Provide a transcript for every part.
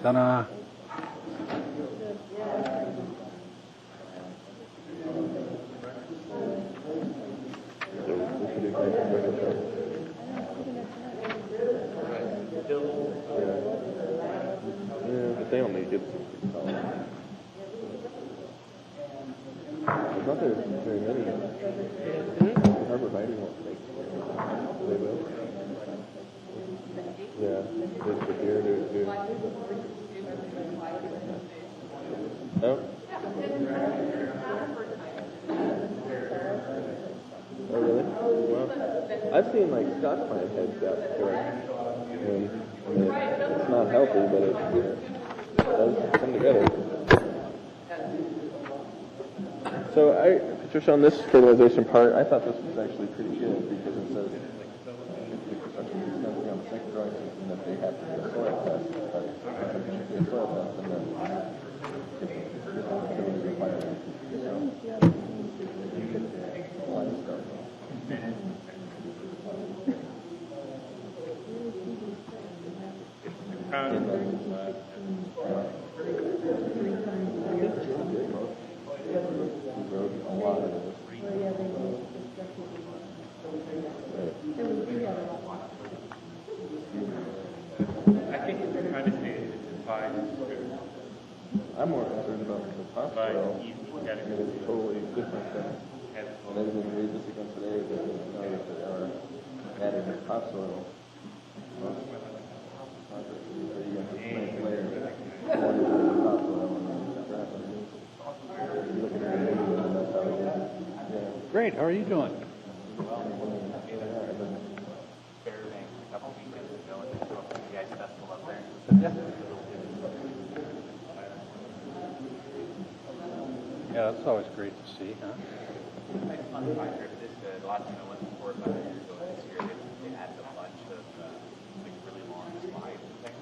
Ta-da. But they only get I thought there was very many. Harvard Lighting won't take. They will. Yeah, there's the beer there too. Oh. Oh really? Well, I've seen like Scotch pine heads out there. And I mean, it's not healthy, but it does come together. So Patricia, on this fertilization part, I thought this was actually pretty good because it says on the second drawing system that they have to do a soil test, but if you do a soil test, then I'm more concerned about the topsoil. It's totally different than, and I didn't read this again today, but now that they are adding the topsoil, Great, how are you doing? Yeah, that's always great to see, huh? I just found the fine trip. The last time I went to 4 or 5 years ago this year, they added a bunch of like really long slides and things.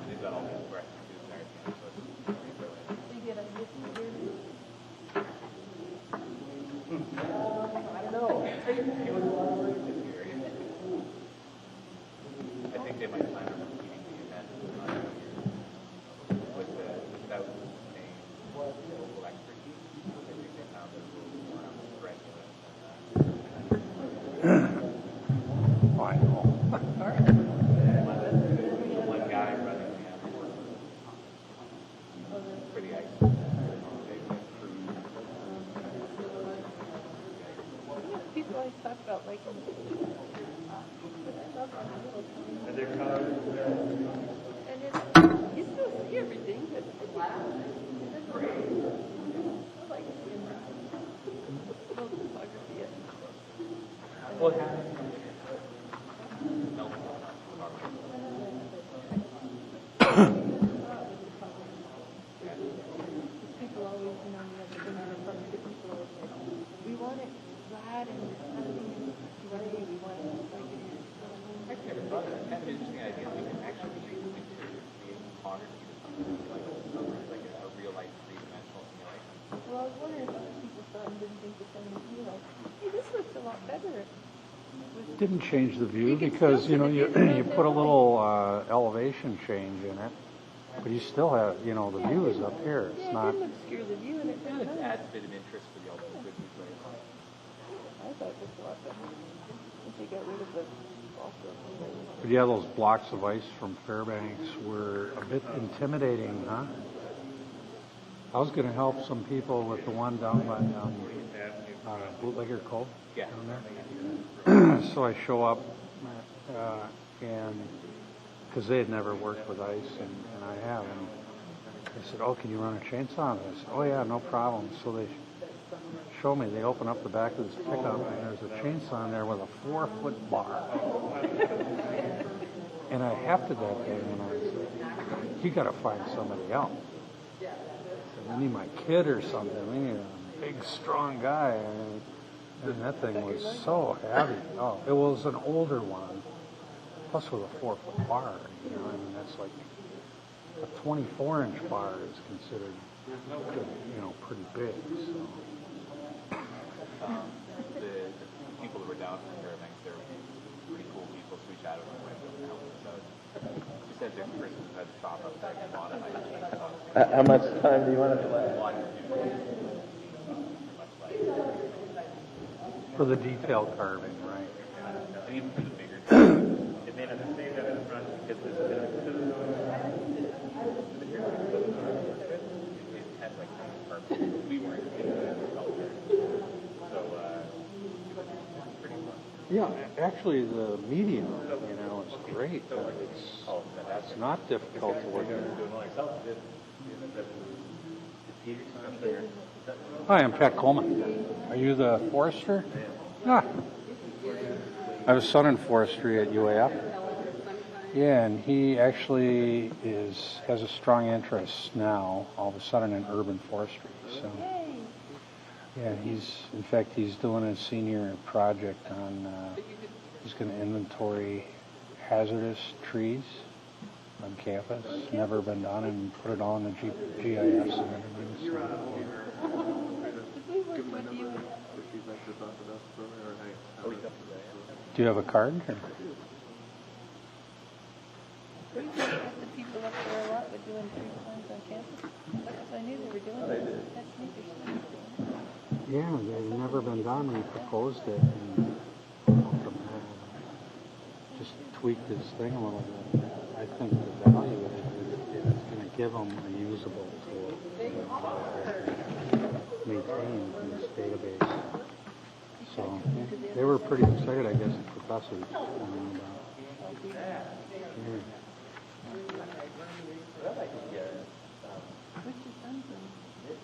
They've got all these breast tubes and everything, so it's pretty brilliant. You get a I don't know. It was a lot of work this year. I think they might plan on repeating the event with the without saying local expertise. I think they found it a little more regular than that. I know. One guy running the airport for the ice. People always talk about like Are there colors? and it's you still see everything, but I like seeing no photography yet. What happened? People always, you know, people always say, we want it flat and nothing gray, we want it like it is. I've never thought of that. That's an interesting idea. We can actually change the picture to create photography to something like a real life three-dimensional simulation. Well, I was wondering if other people saw it and didn't think the same as you, like, hey, this looks a lot better. Didn't change the view because, you know, you put a little elevation change in it, but you still have, you know, the view is up here. It's not. It didn't obscure the view and it And didn't it adds a bit of interest for the ultimate good visual. I thought it was a lot better. If they got rid of the But yeah, those blocks of ice from Fairbanks were a bit intimidating, huh? I was going to help some people with the one down by Bootlegger Cove down there. So I show up and because they had never worked with ice and I have, and they said, "Oh, can you run a chainsaw on this?" "Oh yeah, no problem." So they show me. They open up the back of this pickup and there's a chainsaw in there with a 4-foot bar. And I hefted that thing and I said, "You got to find somebody else. I need my kid or something. We need a big, strong guy." And that thing was so heavy. Oh, it was an older one, plus with a 4-foot bar. You know, I mean, that's like a 24-inch bar is considered, you know, pretty big. So. The people who were down from Fairbanks, they're pretty cool people, so we chatted with them. She said there's a person who had a shop up there and bought it. How much time do you want it to last? For the detail carving, right? And even for the bigger it may not have stayed that in front because this it had like purpose. We weren't in the sculpture. So pretty fun. Yeah, actually, the medium, is great. It's not difficult to work with. Hi, I'm Pat Coleman. Are you the forester? Ah. I was son in forestry at UAF. Yeah, and he actually has a strong interest now, all of a sudden, in urban forestry. So, yeah, he's doing a senior project on, he's going to inventory hazardous trees on campus. Never been done, and put it all in the GIS and everything. So, do you have a card? Or? We got the people up there a lot with doing tree plants on campus. Because I knew they were doing it. That's interesting. Yeah, they've never been done. We proposed it and just tweaked his thing a little bit. I think the value of it is it's going to give them a usable tool to maintain this database. So they were pretty excited, I guess, the professors.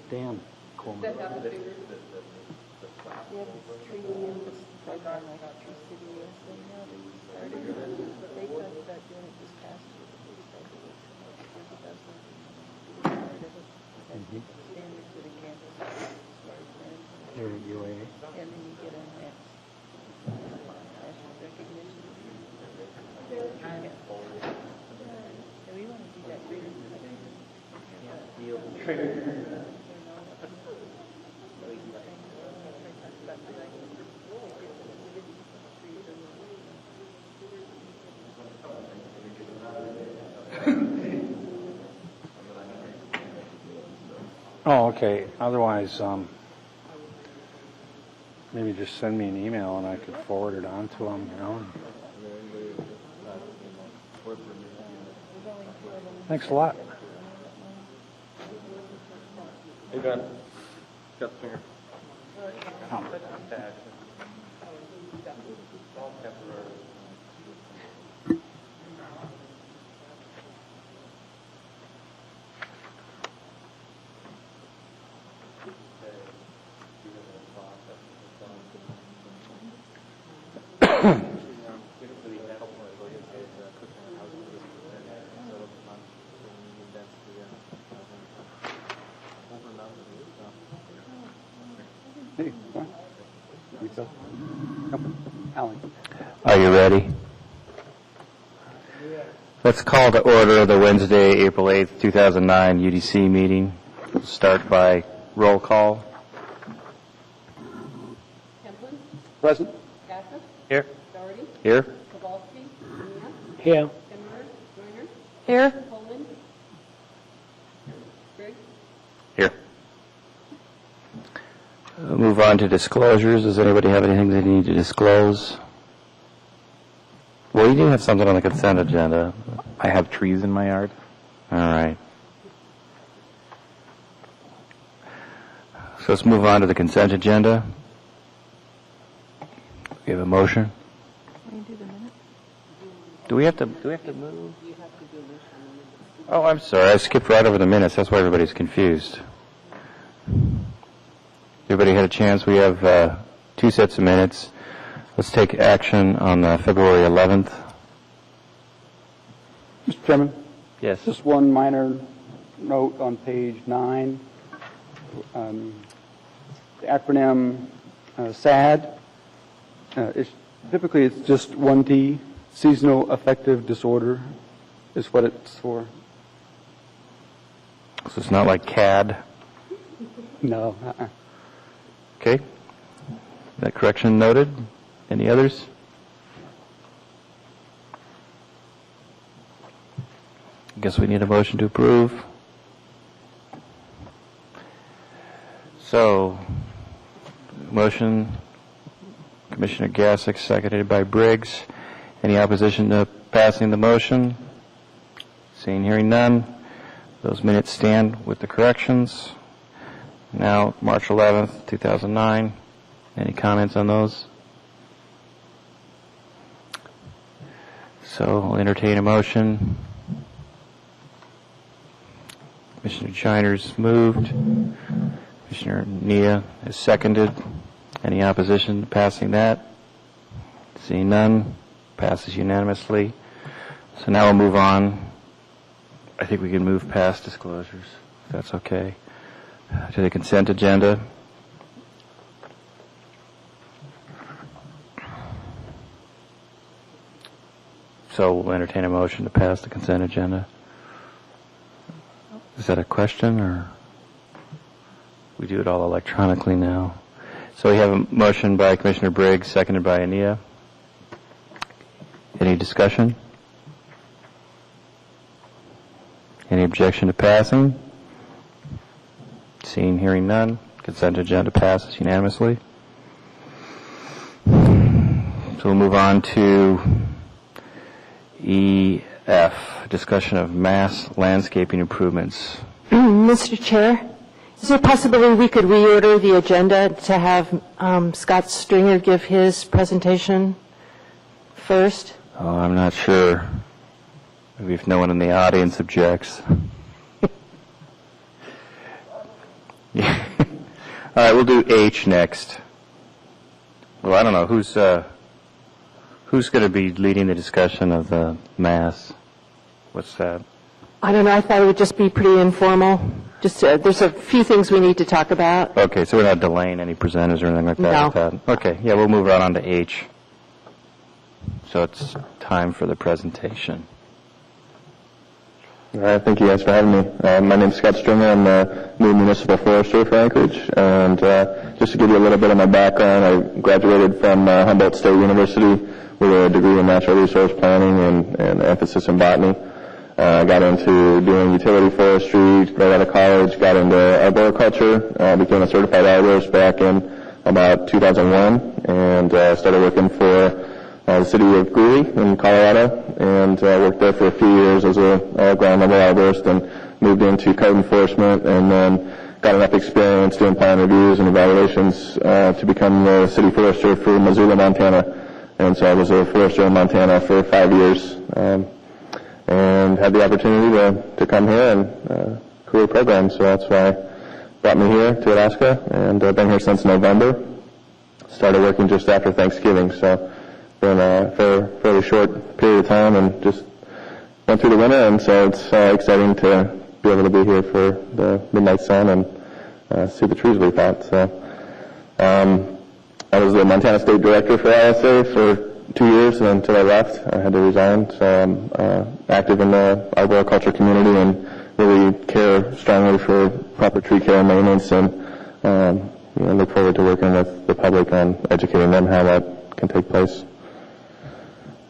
Dan Coleman. We have this tree in this program, like Tree City USA now, they started. They talked about doing it this past year, but they started it. Standard for the campus. Here at UAA. And then you get a next national recognition. And we want to do that Oh, okay. Otherwise, maybe just send me an email and I could forward it on to them, Thanks a lot. Hey, Ben. Got the finger. Are you ready? Let's call to order the Wednesday, April 8th, 2009 UDC meeting. We'll start by roll call. Templin, Present. Gassett, Here. Doherty, Here. Kowalski, Mia, Here. Kimmerer, Joyner, Here. Poland, Griggs, Here. We'll move on to disclosures. Does anybody have anything they need to disclose? Well, you do have something on the consent agenda. I have trees in my yard. All right. So let's move on to the consent agenda. We have a motion. Can you do the minutes? Do we have to move? Oh, I'm sorry. I skipped right over the minutes. That's why everybody's confused. Everybody had a chance. We have 2 sets of minutes. Let's take action on February 11th. Mr. Chairman, Yes. just one minor note on page 9. The acronym SAD, typically it's just one T, seasonal affective disorder is what it's for. So it's not like CAD. No. Okay. That correction noted. Any others? I guess we need a motion to approve. So, motion, Commissioner Gassick, seconded by Briggs. Any opposition to passing the motion? Seeing, hearing none. Those minutes stand with the corrections. Now, March 11th, 2009. Any comments on those? So, I'll entertain a motion. Commissioner Chiners moved. Commissioner Nia is seconded. Any opposition to passing that? Seeing none, passes unanimously. So now we'll move on. I think we can move past disclosures, if that's okay, to the consent agenda. So we'll entertain a motion to pass the consent agenda. Is that a question, or we do it all electronically now? So we have a motion by Commissioner Briggs, seconded by Ania. Any discussion? Any objection to passing? Seeing, hearing none, consent agenda passes unanimously. So we'll move on to EF, discussion of mass landscaping improvements. Mr. Chair, is there a possibility we could reorder the agenda to have Scott Stringer give his presentation first? Oh, I'm not sure. Maybe if no one in the audience objects. Yeah. All right, we'll do H next. Well, I don't know who's going to be leading the discussion of the mass. What's that? I don't know. I thought it would just be pretty informal. Just there's a few things we need to talk about. Okay, so we're not delaying any presenters or anything like that? No. With that? Okay, yeah, we'll move right on to H. So it's time for the presentation. All right, thank you guys for having me. My name's Scott Stringer. I'm the new municipal forester for Anchorage. And just to give you a little bit of my background, I graduated from Humboldt State University with a degree in natural resource planning and emphasis in botany. I got into doing utility forestry right out of college, got into arboriculture, became a certified arborist back in about 2001, and started working for the city of Greeley in Colorado, and worked there for a few years as a ground level arborist, and moved into code enforcement, and then got enough experience doing plan reviews and evaluations to become the city forester for Missoula, Montana. And so I was a forester in Montana for 5 years, and had the opportunity to come here and career program. So that's why brought me here to Alaska, and I've been here since November. Started working just after Thanksgiving, so been for a fairly short period of time, and just went through the winter, and so it's exciting to be able to be here for the midnight sun and see the trees leaf out. So I was the Montana State Director for ISA for 2 years, and until I left, I had to resign. So I'm active in the arboriculture community and really care strongly for proper tree care and maintenance, and look forward to working with the public on educating them how that can take place.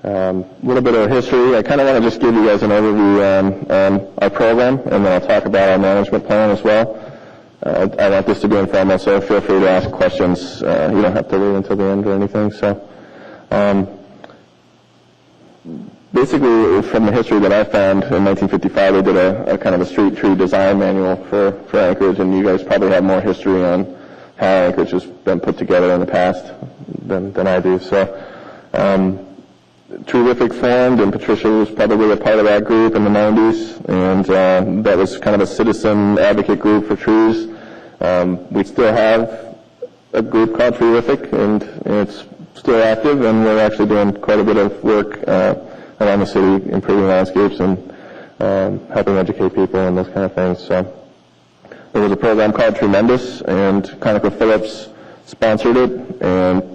A little bit of history. I kind of want to just give you guys an overview on our program, and then I'll talk about our management plan as well. I want this to be informal, so feel free to ask questions. You don't have to wait until the end or anything. So, basically, from the history that I found, in 1955, they did a kind of a street tree design manual for Anchorage, and you guys probably have more history on how Anchorage has been put together in the past than I do. So, Treelific formed, and Patricia was probably a part of that group in the 90s, and that was kind of a citizen advocate group for trees. We still have a group called Treelific, and it's still active, and we're actually doing quite a bit of work around the city, improving landscapes and helping educate people and those kind of things. So there was a program called Tremendous, and ConocoPhillips sponsored it, and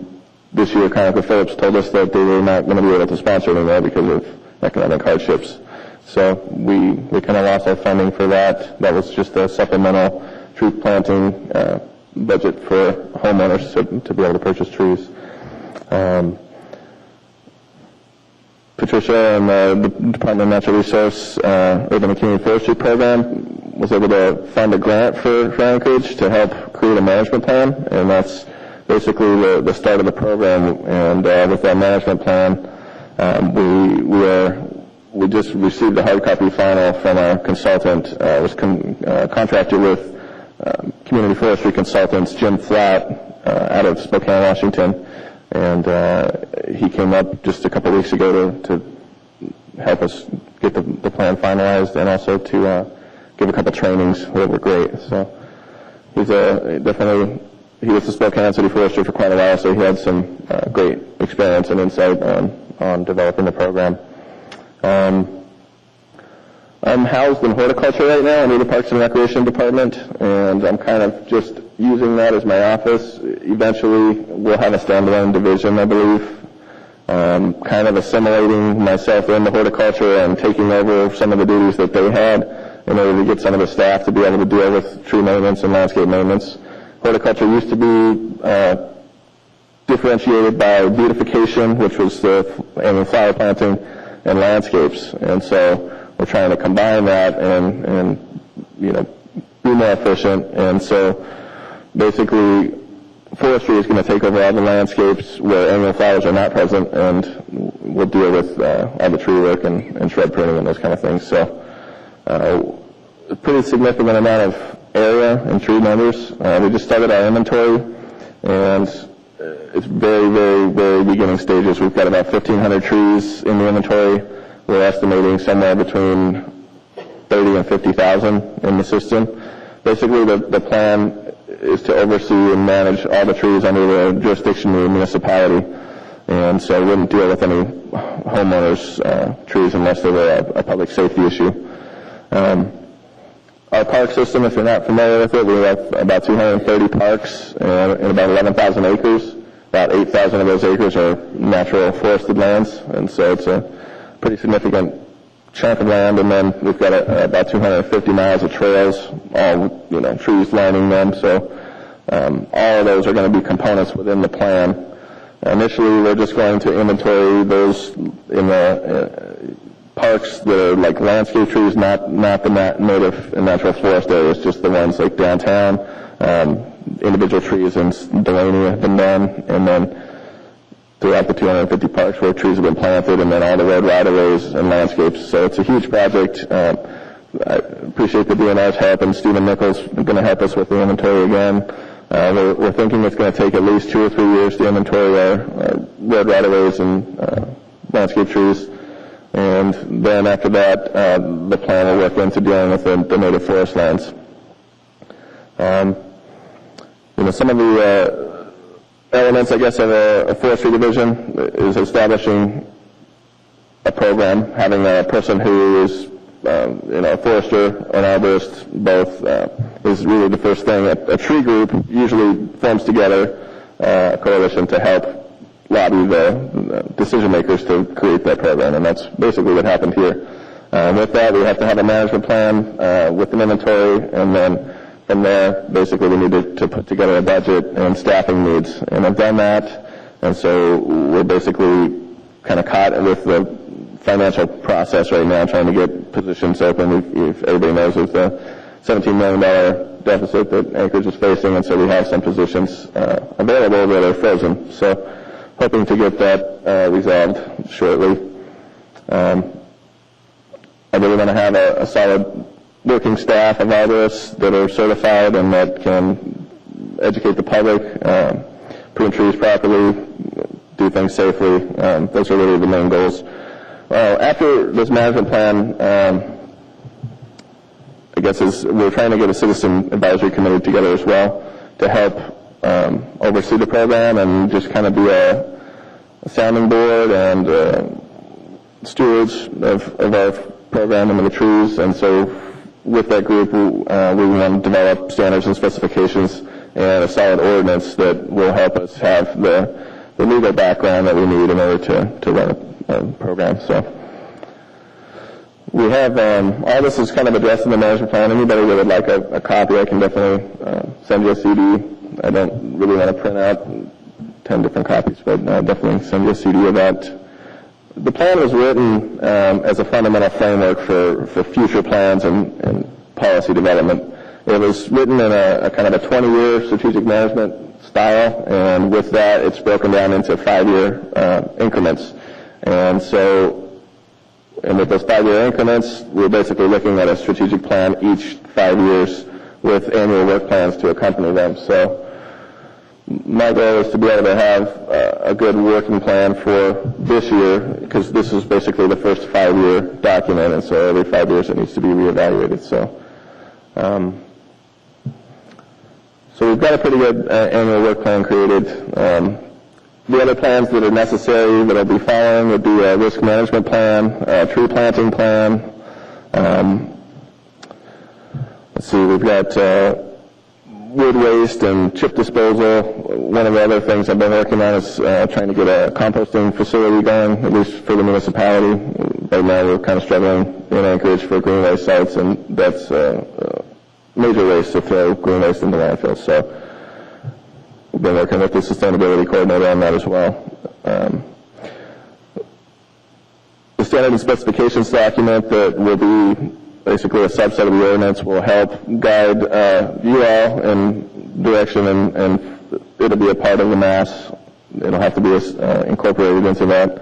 this year, ConocoPhillips told us that they were not going to be able to sponsor anymore because of economic hardships. So we kind of lost our funding for that. That was just a supplemental tree planting budget for homeowners to be able to purchase trees. Patricia and the Department of Natural Resource Urban and Community Forestry Program was able to fund a grant for Anchorage to help create a management plan, and that's basically the start of the program. And with that management plan, we just received the hard copy final from our consultant. Was contracted with Community Forestry Consultants Jim Flatt out of Spokane, Washington, and he came up just a couple weeks ago to help us get the plan finalized, and also to give a couple trainings that were great. So he's definitely, he was the Spokane City Forester for quite a while, so he had some great experience and insight on developing the program. I'm housed in horticulture right now under the Parks and Recreation Department, and I'm kind of just using that as my office. Eventually, we'll have a standalone division, I believe, kind of assimilating myself into horticulture and taking over some of the duties that they had in order to get some of the staff to be able to deal with tree maintenance and landscape maintenance. Horticulture used to be differentiated by beautification, which was the flower planting, and landscapes, and so we're trying to combine that and be more efficient. And so basically forestry is going to take over all the landscapes where annual flowers are not present, and we'll deal with all the tree work and shrub pruning and those kind of things. So a pretty significant amount of area and tree numbers. We just started our inventory, and it's very, very, very beginning stages. We've got about 1,500 trees in the inventory. We're estimating somewhere between 30 and 50,000 in the system. Basically, the plan is to oversee and manage all the trees under the jurisdiction of the municipality, and so we wouldn't deal with any homeowners' trees unless they were a public safety issue. Our park system, if you're not familiar with it, we have about 230 parks in about 11,000 acres. About 8,000 of those acres are natural forested lands, and so it's a pretty significant chunk of land. And then we've got about 250 miles of trails, all trees lining them. So all of those are going to be components within the plan. Initially, we're just going to inventory those in the parks that are like landscape trees, not the native and natural forest areas, just the ones like downtown. Individual trees in Delaney have been done, and then throughout the 250 parks where trees have been planted, and then all the road right-of-ways and landscapes. So it's a huge project. I appreciate the DNR's help, and Stephen Nichols is going to help us with the inventory again. We're thinking it's going to take at least 2 or 3 years to inventory our road right-of-ways and landscape trees. And then after that, the plan will work into dealing with the native forest lands. Some of the elements, I guess, of a forestry division is establishing a program, having a person who is, a forester, an arborist, both is really the first thing. A tree group usually forms together a coalition to help lobby the decision makers to create that program, and that's basically what happened here. With that, we have to have a management plan with an inventory, and then from there, basically, we need to put together a budget and staffing needs, and I've done that, and so we're basically kind of caught with the financial process right now, trying to get positions open. If everybody knows there's a $17 million deficit that Anchorage is facing, and so we have some positions available that are frozen. So hoping to get that resolved shortly. I really want to have a solid working staff of arborists that are certified and that can educate the public, prune trees properly, do things safely. Those are really the main goals. After this management plan, I guess we're trying to get a citizen advisory committee together as well to help oversee the program and just kind of be a sounding board and stewards of our program and of the trees. And so with that group, we want to develop standards and specifications and a solid ordinance that will help us have the legal background that we need in order to run a program. So we have all this is kind of addressed in the management plan. Anybody that would like a copy, I can definitely send you a CD. I don't really want to print out 10 different copies, but I'll definitely send you a CD of that the plan was written as a fundamental framework for future plans and policy development. It was written in a kind of a 20-year strategic management style, and with that, it's broken down into 5-year increments. And with those 5-year increments, we're basically looking at a strategic plan each 5 years with annual work plans to accompany them. So my goal is to be able to have a good working plan for this year, because this is basically the first 5-year document, and so every 5 years it needs to be reevaluated. So we've got a pretty good annual work plan created. The other plans that are necessary that I'll be following would be a risk management plan, a tree planting plan. Let's see, we've got wood waste and chip disposal. One of the other things I've been working on is trying to get a composting facility going, at least for the municipality. Right now we're kind of struggling in Anchorage for green waste sites, and that's major waste to throw green waste into landfills. So we've been working with the sustainability coordinator on that as well. The standard and specifications document that will be basically a subset of the ordinance will help guide you all in direction, and it'll be a part of the mass. It'll have to be incorporated into that.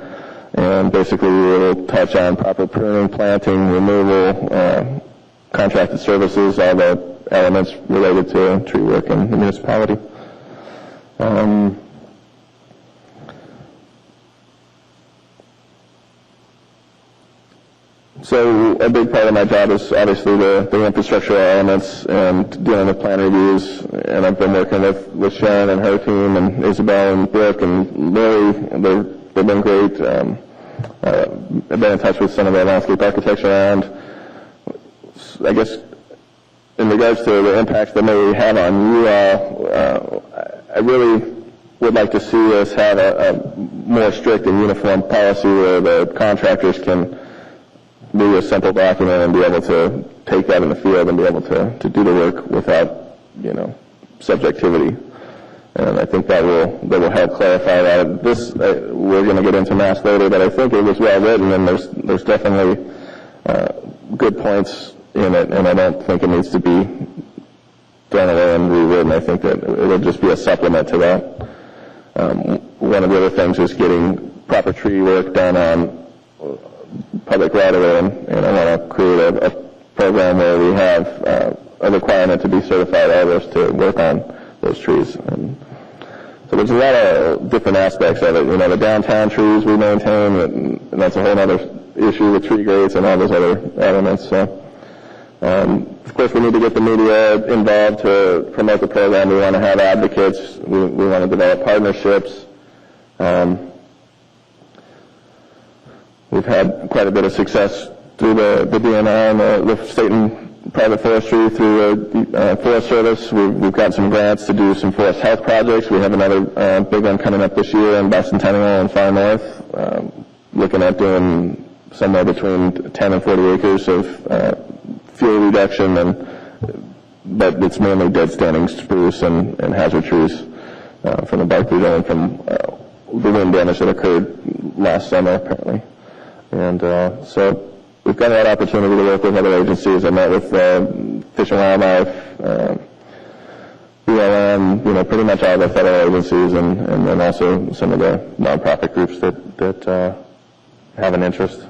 And basically we'll touch on proper pruning, planting, removal, contracted services, all the elements related to tree work in the municipality. So a big part of my job is obviously the infrastructural elements and dealing with plan reviews, and I've been working with Sharon and her team, and Isabel and Brooke and Lori, and they've been great. I've been in touch with some of the landscape architects around. I guess in regards to the impacts that may have on you all, I really would like to see us have a more strict and uniform policy where the contractors can do a simple document and be able to take that in the field and be able to do the work without, subjectivity. And I think that will help clarify that. This, we're going to get into mass later, but I think it was well written, and there's definitely good points in it, and I don't think it needs to be thrown away and rewritten. I think that it'll just be a supplement to that. One of the other things is getting proper tree work done on public right-of-way, and I want to create a program where we have a requirement to be certified arborist to work on those trees. And so there's a lot of different aspects of it. The downtown trees we maintain, and that's a whole other issue with tree grades and all those other elements. So, of course, we need to get the media involved to promote the program. We want to have advocates. We want to develop partnerships. We've had quite a bit of success through the DNR and the state and private forestry through the Forest Service. We've got some grants to do some forest health projects. We have another big one coming up this year in Bicentennial and Far North, looking at doing somewhere between 10 and 40 acres of fuel reduction, but it's mainly dead standing spruce and hazard trees from the bark beetle and from the wind damage that occurred last summer, apparently. And so we've got that opportunity to work with other agencies. I met with Fish and Wildlife, BLM, pretty much all the federal agencies, and then also some of the nonprofit groups that have an interest.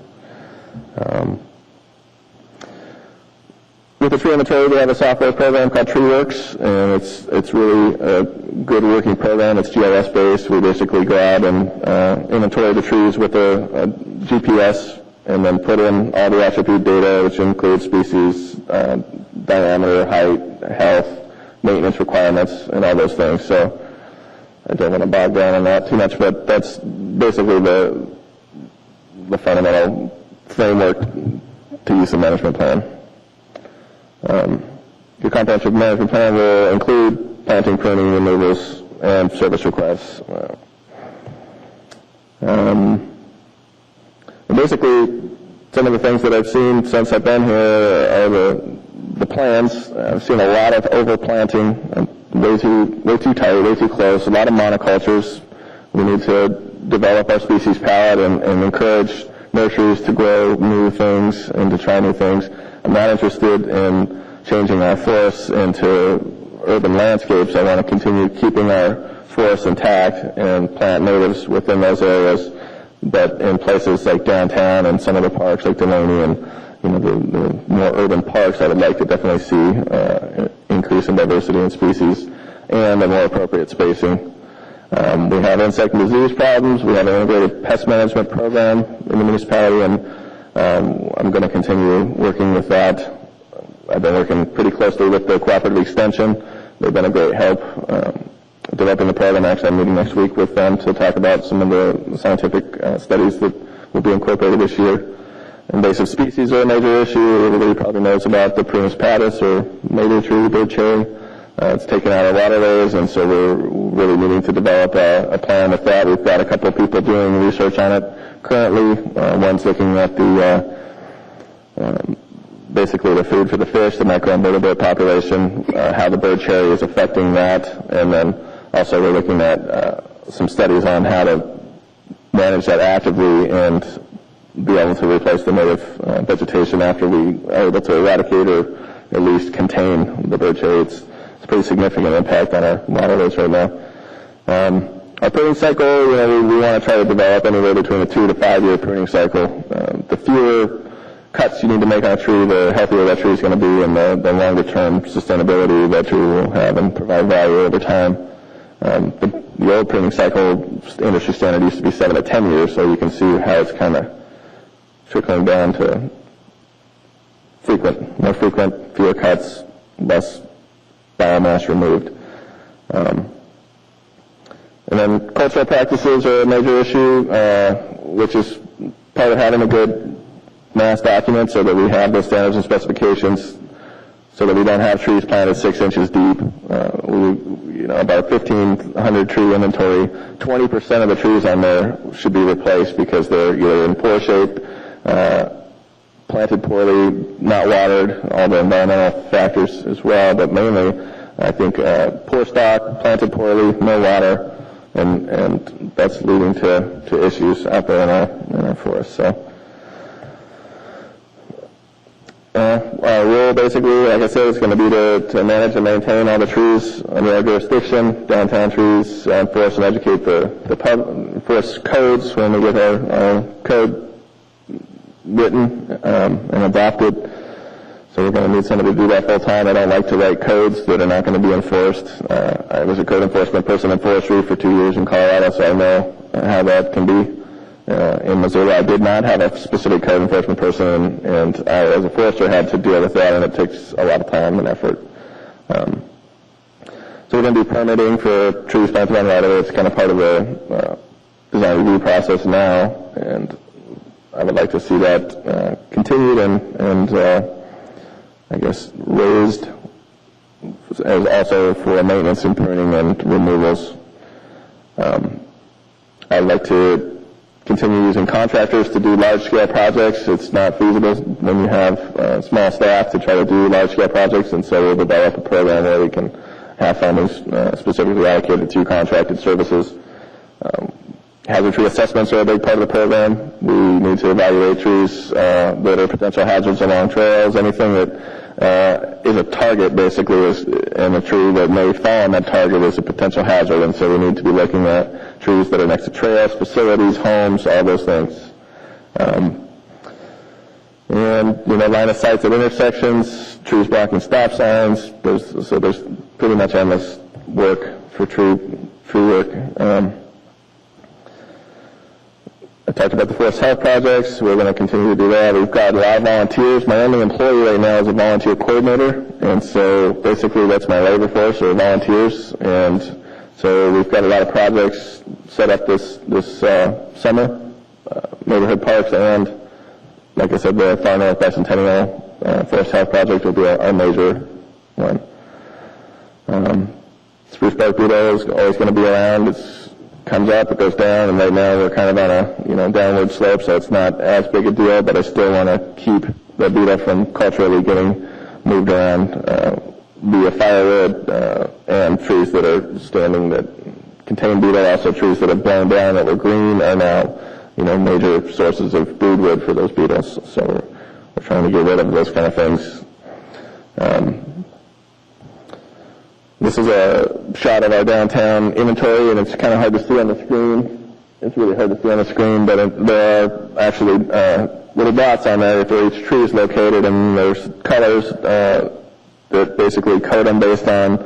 With the tree inventory, we have a software program called TreeWorks, and it's really a good working program. It's GIS based. We basically go out and inventory the trees with a GPS, and then put in all the attribute data, which includes species, diameter, height, health, maintenance requirements, and all those things. So I don't want to bog down on that too much, but that's basically the fundamental framework to use the management plan. Your comprehensive management plan will include planting, pruning, removals, and service requests. And basically, some of the things that I've seen since I've been here are the plans. I've seen a lot of overplanting, way too tight, way too close, a lot of monocultures. We need to develop our species palette and encourage nurseries to grow new things and to try new things. I'm not interested in changing our forests into urban landscapes. I want to continue keeping our forests intact and plant natives within those areas, but in places like downtown and some of the parks like Delaney and the more urban parks, I would like to definitely see increase in diversity in species and a more appropriate spacing. We have insect and disease problems. We have an integrated pest management program in the municipality, and I'm going to continue working with that. I've been working pretty closely with the Cooperative Extension. They've been a great help developing the program. Actually, I'm meeting next week with them to talk about some of the scientific studies that will be incorporated this year. Invasive species are a major issue. Everybody probably knows about the Prunus patus, or native tree bird cherry. It's taken out of waterways, and so we're really needing to develop a plan with that. We've got a couple of people doing research on it currently. One's looking at basically the food for the fish, the microinvertebrate population, how the bird cherry is affecting that, and then also we're looking at some studies on how to manage that actively and be able to replace the native vegetation after we are able to eradicate or at least contain the bird cherry. It's a pretty significant impact on our waterways right now. Our pruning cycle, we want to try to develop anywhere between a 2 to 5 year pruning cycle. The fewer cuts you need to make on a tree, the healthier that tree is going to be, and the longer term sustainability that tree will have and provide value over time. The old pruning cycle industry standard used to be 7 to 10 years, so you can see how it's kind of trickling down to more frequent, fewer cuts, less biomass removed. And then cultural practices are a major issue, which is part of having a good mass document so that we have the standards and specifications so that we don't have trees planted 6 inches deep. About a 1,500 tree inventory, 20% of the trees on there should be replaced because they're either in poor shape, planted poorly, not watered, all the environmental factors as well, but mainly I think poor stock, planted poorly, no water, and that's leading to issues out there in our forests. So our role basically, like I said, is going to be to manage and maintain all the trees under our jurisdiction, downtown trees, enforce and educate enforce codes when we get our code written and adopted. So we're going to need somebody to do that full time. I don't like to write codes that are not going to be enforced. I was a code enforcement person in forestry for 2 years in Colorado, so I know how that can be. In Missouri, I did not have a specific code enforcement person, and I, as a forester, had to deal with that, and it takes a lot of time and effort. So we're going to do permitting for trees planted on right of way. It's kind of part of the design review process now, and I would like to see that continued and I guess raised as also for maintenance and pruning and removals. I'd like to continue using contractors to do large-scale projects. It's not feasible when you have small staff to try to do large-scale projects, and so we'll develop a program where we can have funding specifically allocated to contracted services. Hazard tree assessments are a big part of the program. We need to evaluate trees that are potential hazards along trails. Anything that is a target, basically, and a tree that may fall on that target is a potential hazard, and so we need to be looking at trees that are next to trails, facilities, homes, all those things. And, line of sights at intersections, trees blocking stop signs. There's pretty much endless work for tree work. I talked about the forest health projects. We're going to continue to do that. We've got a lot of volunteers. My only employee right now is a volunteer coordinator, and so basically that's my labor force, or volunteers. And so we've got a lot of projects set up this summer, neighborhood parks, and like I said, the Far North Bicentennial Forest Health Project will be our major one. Spruce bark beetle is always going to be around. Comes up, it goes down, and right now we're kind of on a downward slope, so it's not as big a deal, but I still want to keep the beetle from culturally getting moved around via firewood and trees that are standing that continue contain beetle. Also, trees that have blown down that were green are now, major sources of broodwood for those beetles. So we're trying to get rid of those kind of things. This is a shot of our downtown inventory, and it's kind of hard to see on the screen. It's really hard to see on the screen, but there are actually little dots on there where each tree is located, and there's colors that basically code them based on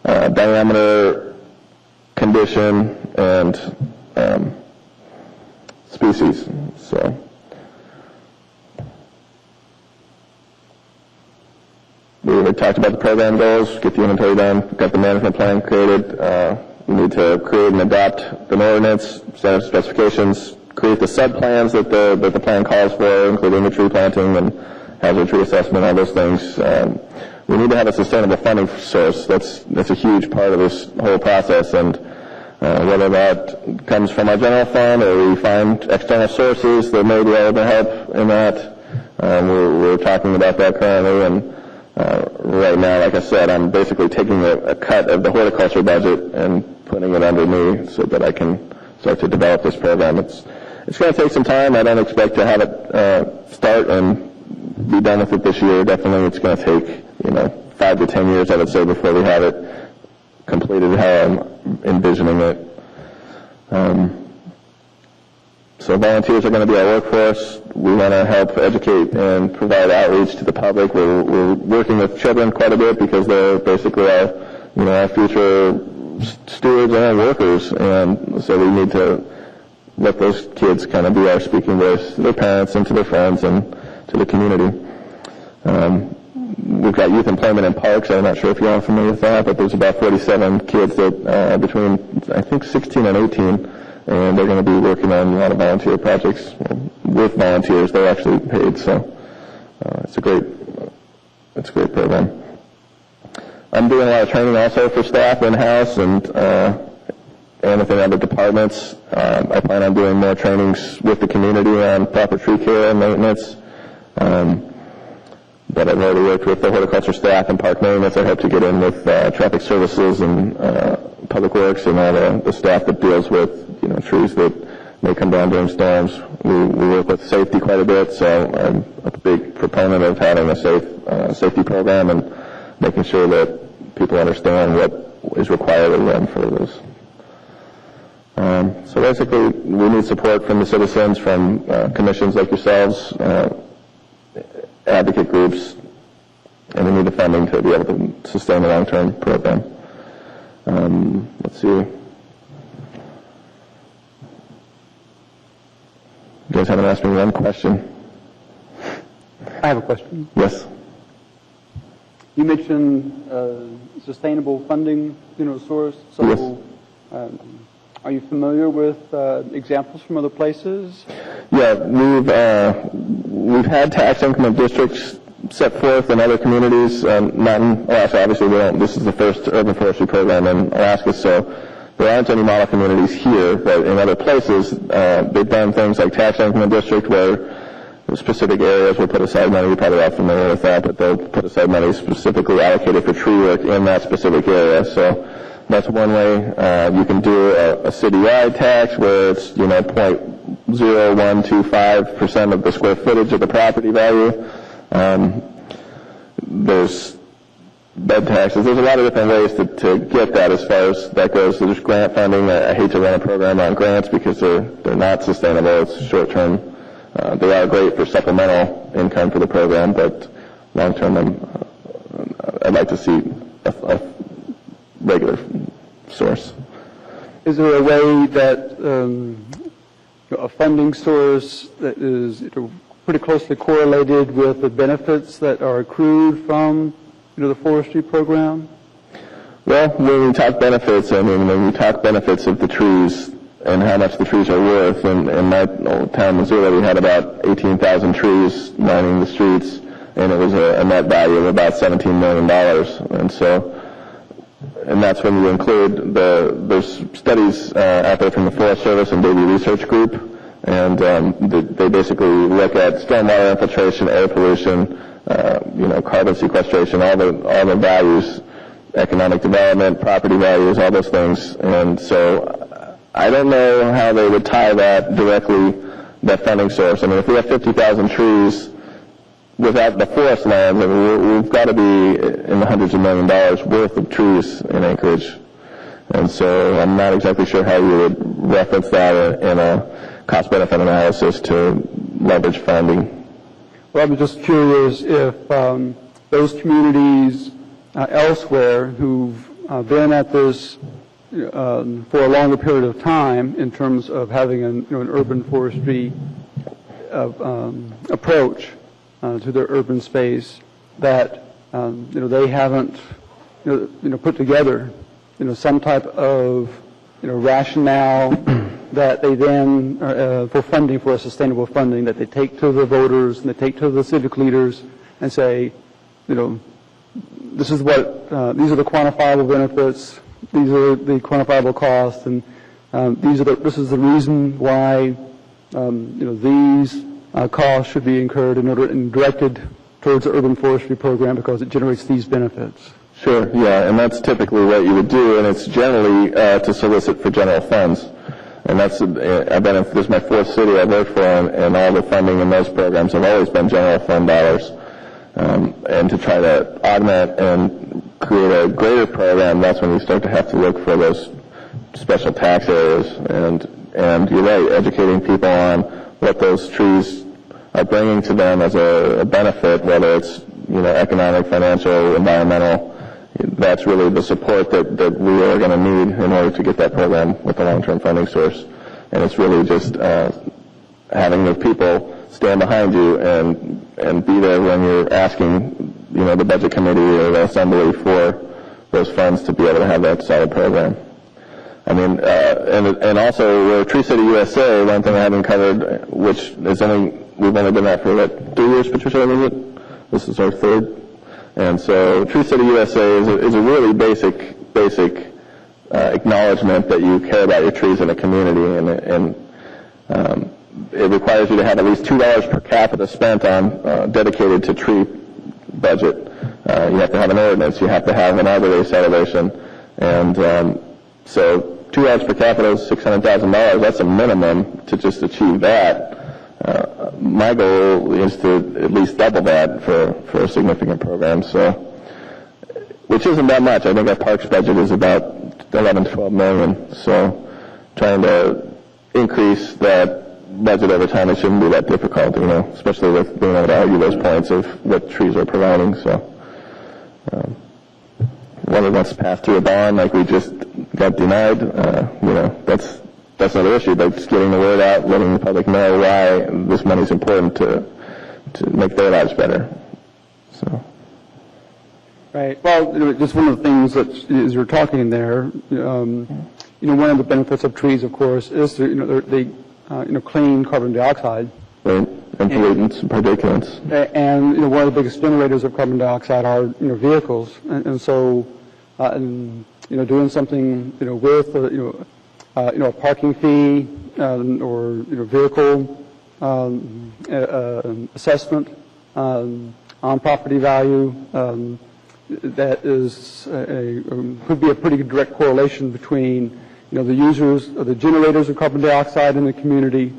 diameter, condition, and species. So. We talked about the program goals, get the inventory done, got the management plan created. We need to create and adopt an ordinance, set of specifications, create the sub-plans that the plan calls for, including the tree planting and hazard tree assessment, all those things. We need to have a sustainable funding source. That's a huge part of this whole process, and whether that comes from our general fund or we find external sources that may be able to help in that, we're talking about that currently. And right now, like I said, I'm basically taking a cut of the horticulture budget and putting it under me so that I can start to develop this program. It's going to take some time. I don't expect to have it start and be done with it this year. Definitely, it's going to take 5 to 10 years, I would say, before we have it completed how I'm envisioning it. So volunteers are going to be our workforce. We want to help educate and provide outreach to the public. We're working with children quite a bit because they're basically our future stewards and our workers, and so we need to let those kids kind of be our speaking voice to their parents and to their friends and to the community. We've got youth employment in parks. I'm not sure if you're all familiar with that, but there's about 47 kids that between, I think, 16 and 18, and they're going to be working on a lot of volunteer projects with volunteers. They're actually paid, so it's a great program. I'm doing a lot of training also for staff in-house and within other departments. I plan on doing more trainings with the community on proper tree care and maintenance. But I've already worked with the horticulture staff and park maintenance. I hope to get in with traffic services and public works and all the staff that deals with trees that may come down during storms. We work with safety quite a bit, so I'm a big proponent of having a safety program and making sure that people understand what is required of them for this. So basically, we need support from the citizens, from commissions like yourselves, advocate groups, and we need the funding to be able to sustain a long-term program. Let's see. You guys haven't asked me one question. I have a question. Yes. You mentioned sustainable funding, source. So, yes. Are you familiar with examples from other places? Yeah, we've had tax increment districts set forth in other communities. Not in Alaska, obviously. This is the first urban forestry program in Alaska, so there aren't any model communities here. But in other places, they've done things like tax increment district, where specific areas will put aside money. You're probably all familiar with that, but they'll put aside money specifically allocated for tree work in that specific area. So that's one way. You can do a citywide tax where it's 0.0125% of the square footage of the property value. There's bed taxes. There's a lot of different ways to get that as far as that goes. There's grant funding. I hate to run a program on grants because they're not sustainable. It's short term. They are great for supplemental income for the program, but long term, I'd like to see a regular source. Is there a way that a funding source that is pretty closely correlated with the benefits that are accrued from the forestry program? Well, when we talk benefits, when we talk benefits of the trees and how much the trees are worth, in my old town, Missouri, we had about 18,000 trees lining the streets, and it was a net value of about $17 million. And that's when you include there's studies out there from the Forest Service and Davie Research Group, and they basically look at stormwater infiltration, air pollution, carbon sequestration, all the values economic development, property values, all those things. And so I don't know how they would tie that directly, that funding source. I mean, if we have 50,000 trees without the forest lands, I mean, we've got to be in the hundreds of $1 millions worth of trees in Anchorage. And so I'm not exactly sure how you would reference that in a cost-benefit analysis to leverage funding. Well, I'm just curious if those communities elsewhere who've been at this for a longer period of time in terms of having an urban forestry approach to their urban space, that they haven't put together some type of rationale that they then for funding, for a sustainable funding, that they take to the voters and they take to the civic leaders and say, this is what these are the quantifiable benefits, these are the quantifiable costs, and this is the reason why these costs should be incurred and directed towards the urban forestry program because it generates these benefits. Sure, yeah, and that's typically what you would do, and it's generally to solicit for general funds. And this is my fourth city I've worked for, and all the funding in those programs have always been general fund dollars. And to try to augment and create a greater program, that's when you start to have to look for those special tax areas. And you're right, educating people on what those trees are bringing to them as a benefit, whether it's economic, financial, environmental. That's really the support that we are going to need in order to get that program with a long-term funding source. And it's really just having the people stand behind you and be there when you're asking, the budget committee or the assembly for those funds to be able to have that solid program. I mean, and also Tree City USA, one thing I haven't covered, which is we've only been at for 3 years, Patricia, is it? This is our third. And so Tree City USA is a really basic acknowledgement that you care about your trees in a community, and it requires you to have at least $2 per capita spent on dedicated to tree budget. You have to have an ordinance. You have to have an arbor-based elevation. And so $2 per capita is $600,000. That's a minimum to just achieve that. My goal is to at least double that for a significant program. So, which isn't that much. I think our parks budget is about 11 to 12 million. So, trying to increase that budget over time, it shouldn't be that difficult, especially with being able to argue those points of what trees are providing. So, whether that's passed through a bond like we just got denied, that's another issue, but just getting the word out, letting the public know why this money is important to make their lives better. So. Right. Well, just one of the things that, as you're talking there, one of the benefits of trees, of course, is they clean carbon dioxide. Right. And pollutants and particulates. And one of the biggest generators of carbon dioxide are vehicles, and so doing something with a parking fee or vehicle assessment on property value that is could be a pretty direct correlation between the users or the generators of carbon dioxide in the community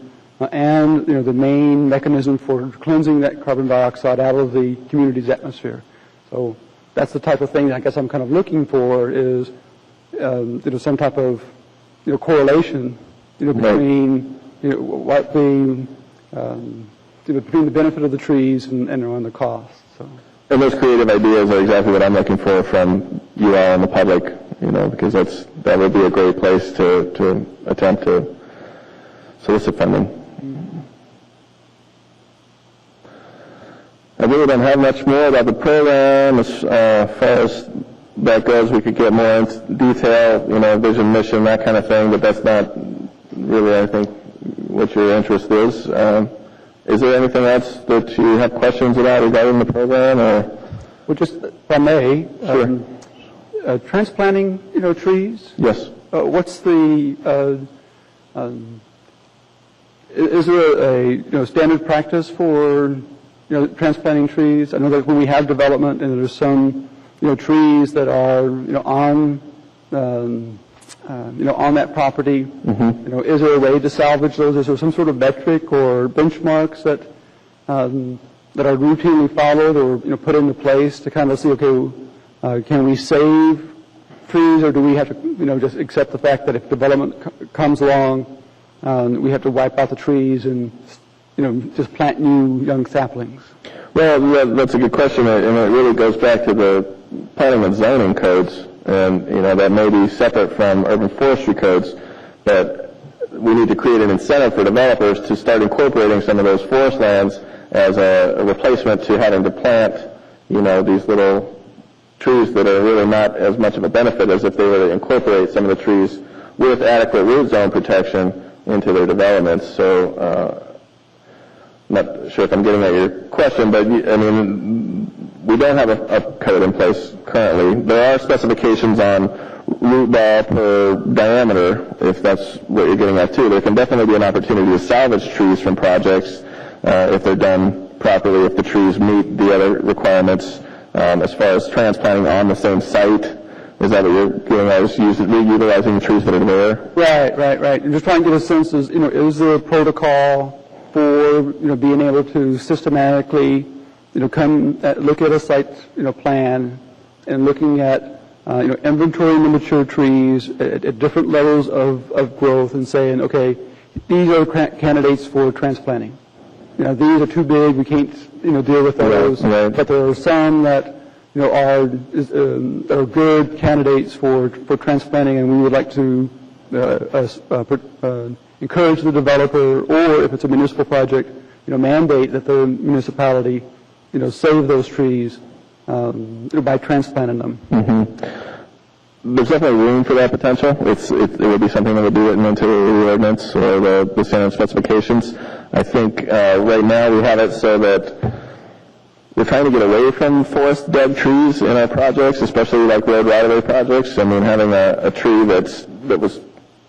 and the main mechanism for cleansing that carbon dioxide out of the community's atmosphere. So that's the type of thing I guess I'm kind of looking for is some type of correlation between what the between the benefit of the trees and the cost. So. And those creative ideas are exactly what I'm looking for from you all and the public, because that would be a great place to attempt to solicit funding. I really don't have much more about the program as far as that goes. We could get more into detail, vision, mission, that kind of thing, but that's not really, I think, what your interest is. Is there anything else that you have questions about regarding the program? Or? Well, just, if I may, Sure. Transplanting, trees? Yes. What's the, is there a standard practice for, transplanting trees? I know that when we have development and there's some trees that are, on that property? Is there a way to salvage those? Is there some sort of metric or benchmarks that that are routinely followed or put into place to kind of see, okay, can we save trees, or do we have to just accept the fact that if development comes along, we have to wipe out the trees and just plant new young saplings? Well, yeah, that's a good question, and it really goes back to the planning and zoning codes, and that may be separate from urban forestry codes, but we need to create an incentive for developers to start incorporating some of those forest lands as a replacement to having to plant, these little trees that are really not as much of a benefit as if they were to incorporate some of the trees with adequate root zone protection into their developments. So, I'm not sure if I'm getting at your question, but we don't have a code in place currently. There are specifications on root ball per diameter, if that's what you're getting at too. There can definitely be an opportunity to salvage trees from projects if they're done properly, if the trees meet the other requirements. As far as transplanting on the same site, is that what you're getting at, is reutilizing the trees that are there? Right. I'm just trying to get a sense, is there a protocol for, being able to systematically, come look at a site, plan and looking at, inventorying the mature trees at different levels of growth and saying, okay, these are candidates for transplanting. These are too big, we can't, deal with those. Right. But there are some that, are good candidates for transplanting, and we would like to encourage the developer, or if it's a municipal project, mandate that the municipality, save those trees by transplanting them. There's definitely room for that potential. It would be something that would be written into the ordinance or the standard specifications. I think right now we have it so that we're trying to get away from forest dead trees in our projects, especially like road right-of-way projects. Having a tree that was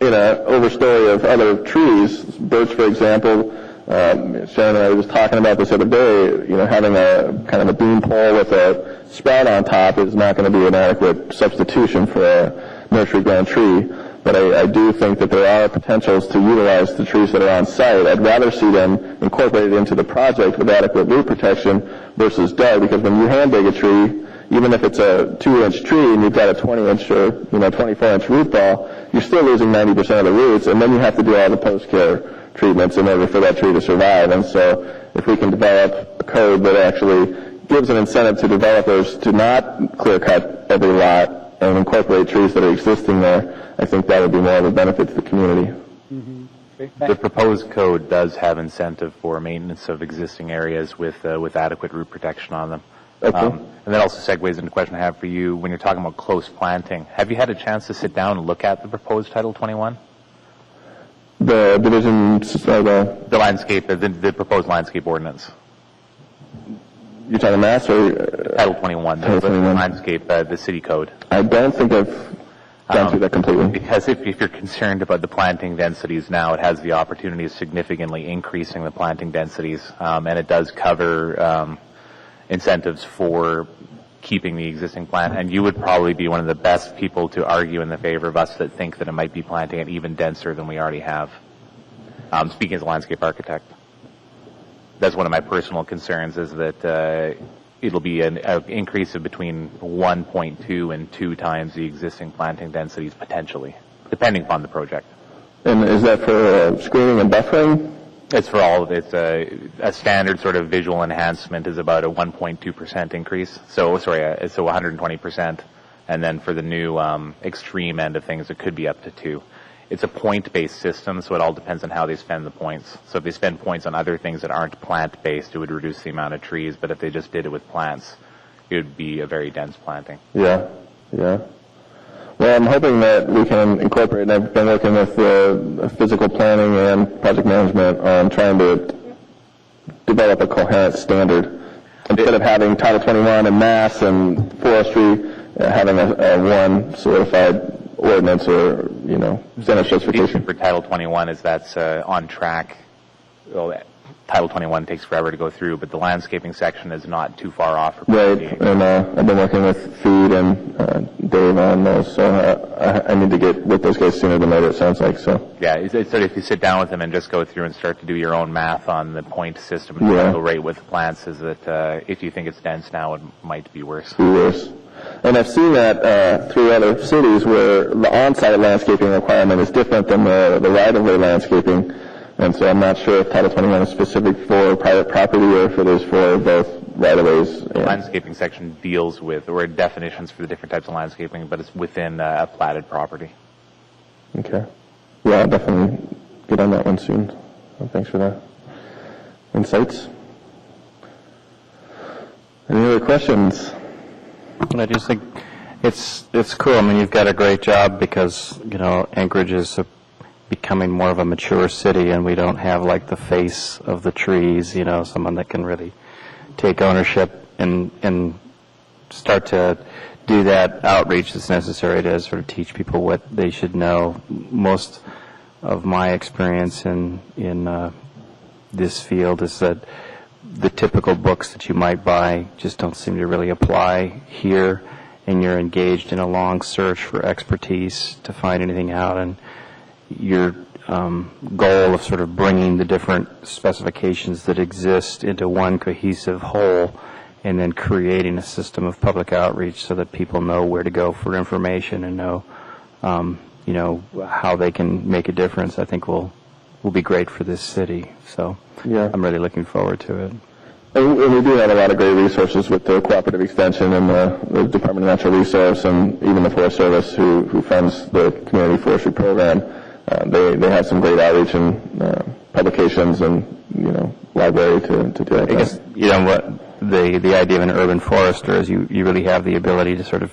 in an overstory of other trees, birch, for example. Sharon and I were just talking about this the other day. Having a kind of a beam pole with a sprout on top is not going to be an adequate substitution for a nursery-grown tree. But I do think that there are potentials to utilize the trees that are on site. I'd rather see them incorporated into the project with adequate root protection versus dead, because when you hand dig a tree, even if it's a 2-inch tree and you've got a 20-inch or 24-inch root ball, you're still losing 90% of the roots, and then you have to do all the post-care treatments in order for that tree to survive. And so if we can develop a code that actually gives an incentive to developers to not clear-cut every lot and incorporate trees that are existing there, I think that would be more of a benefit to the community. The proposed code does have incentive for maintenance of existing areas with adequate root protection on them. Okay. And that also segues into a question I have for you. When you're talking about close planting, have you had a chance to sit down and look at the proposed Title 21? The division, The landscape, the proposed landscape ordinance. you're talking mass or? Title 21, Title 21. The landscape, the city code. I don't think I've gone through that completely. Because if you're concerned about the planting densities now, it has the opportunity of significantly increasing the planting densities, and it does cover incentives for keeping the existing plant. And you would probably be one of the best people to argue in the favor of us that think that it might be planting it even denser than we already have. Speaking as a landscape architect, that's one of my personal concerns, is that it'll be an increase of between 1.2 and 2 times the existing planting densities potentially, depending upon the project. And is that for screening and buffering? It's for all of it. It's a standard sort of visual enhancement is about a 1.2% increase. So 120%. And then for the new extreme end of things, it could be up to 2. It's a point-based system, so it all depends on how they spend the points. So if they spend points on other things that aren't plant-based, it would reduce the amount of trees. But if they just did it with plants, it would be a very dense planting. Yeah. Well, I'm hoping that we can incorporate, and I've been working with physical planning and project management on trying to develop a coherent standard. Instead of having Title 21 and mass and forestry, having a one certified ordinance or, standard The issue specification. for Title 21 is that's on track. Well, Title 21 takes forever to go through, but the landscaping section is not too far off. For Right, property. and I've been working with Feed and Dave on those, so I need to get with those guys sooner than later, it sounds like, so. Yeah, it's sort of if you sit down with them and just go through and start to do your own math on the point system and Yeah. go right with the plants, is that if you think it's dense now, it might be worse. Years. And I've seen that through other cities where the on-site landscaping requirement is different than the right-of-way landscaping. And so I'm not sure if Title 21 is specific for private property or if it is for both right-of-ways. The landscaping section deals with, or definitions for the different types of landscaping, but it's within a platted property. Okay. Yeah, I'll definitely get on that one soon. Well, thanks for that. Insights? Any other questions? I just think it's cool. I mean, you've got a great job because, Anchorage is becoming more of a mature city, and we don't have like the face of the trees, someone that can really take ownership and start to do that outreach that's necessary to sort of teach people what they should know. Most of my experience in this field is that the typical books that you might buy just don't seem to really apply here, and you're engaged in a long search for expertise to find anything out, and your goal of sort of bringing the different specifications that exist into one cohesive whole and then creating a system of public outreach so that people know where to go for information and know, how they can make a difference, I think will be great for this city. So Yeah. I'm really looking forward to it. And we do have a lot of great resources with the Cooperative Extension and the Department of Natural Resource and even the Forest Service who funds the Community Forestry Program. They have some great outreach and publications and, library to do that. I guess, what the idea of an urban forester is you really have the ability to sort of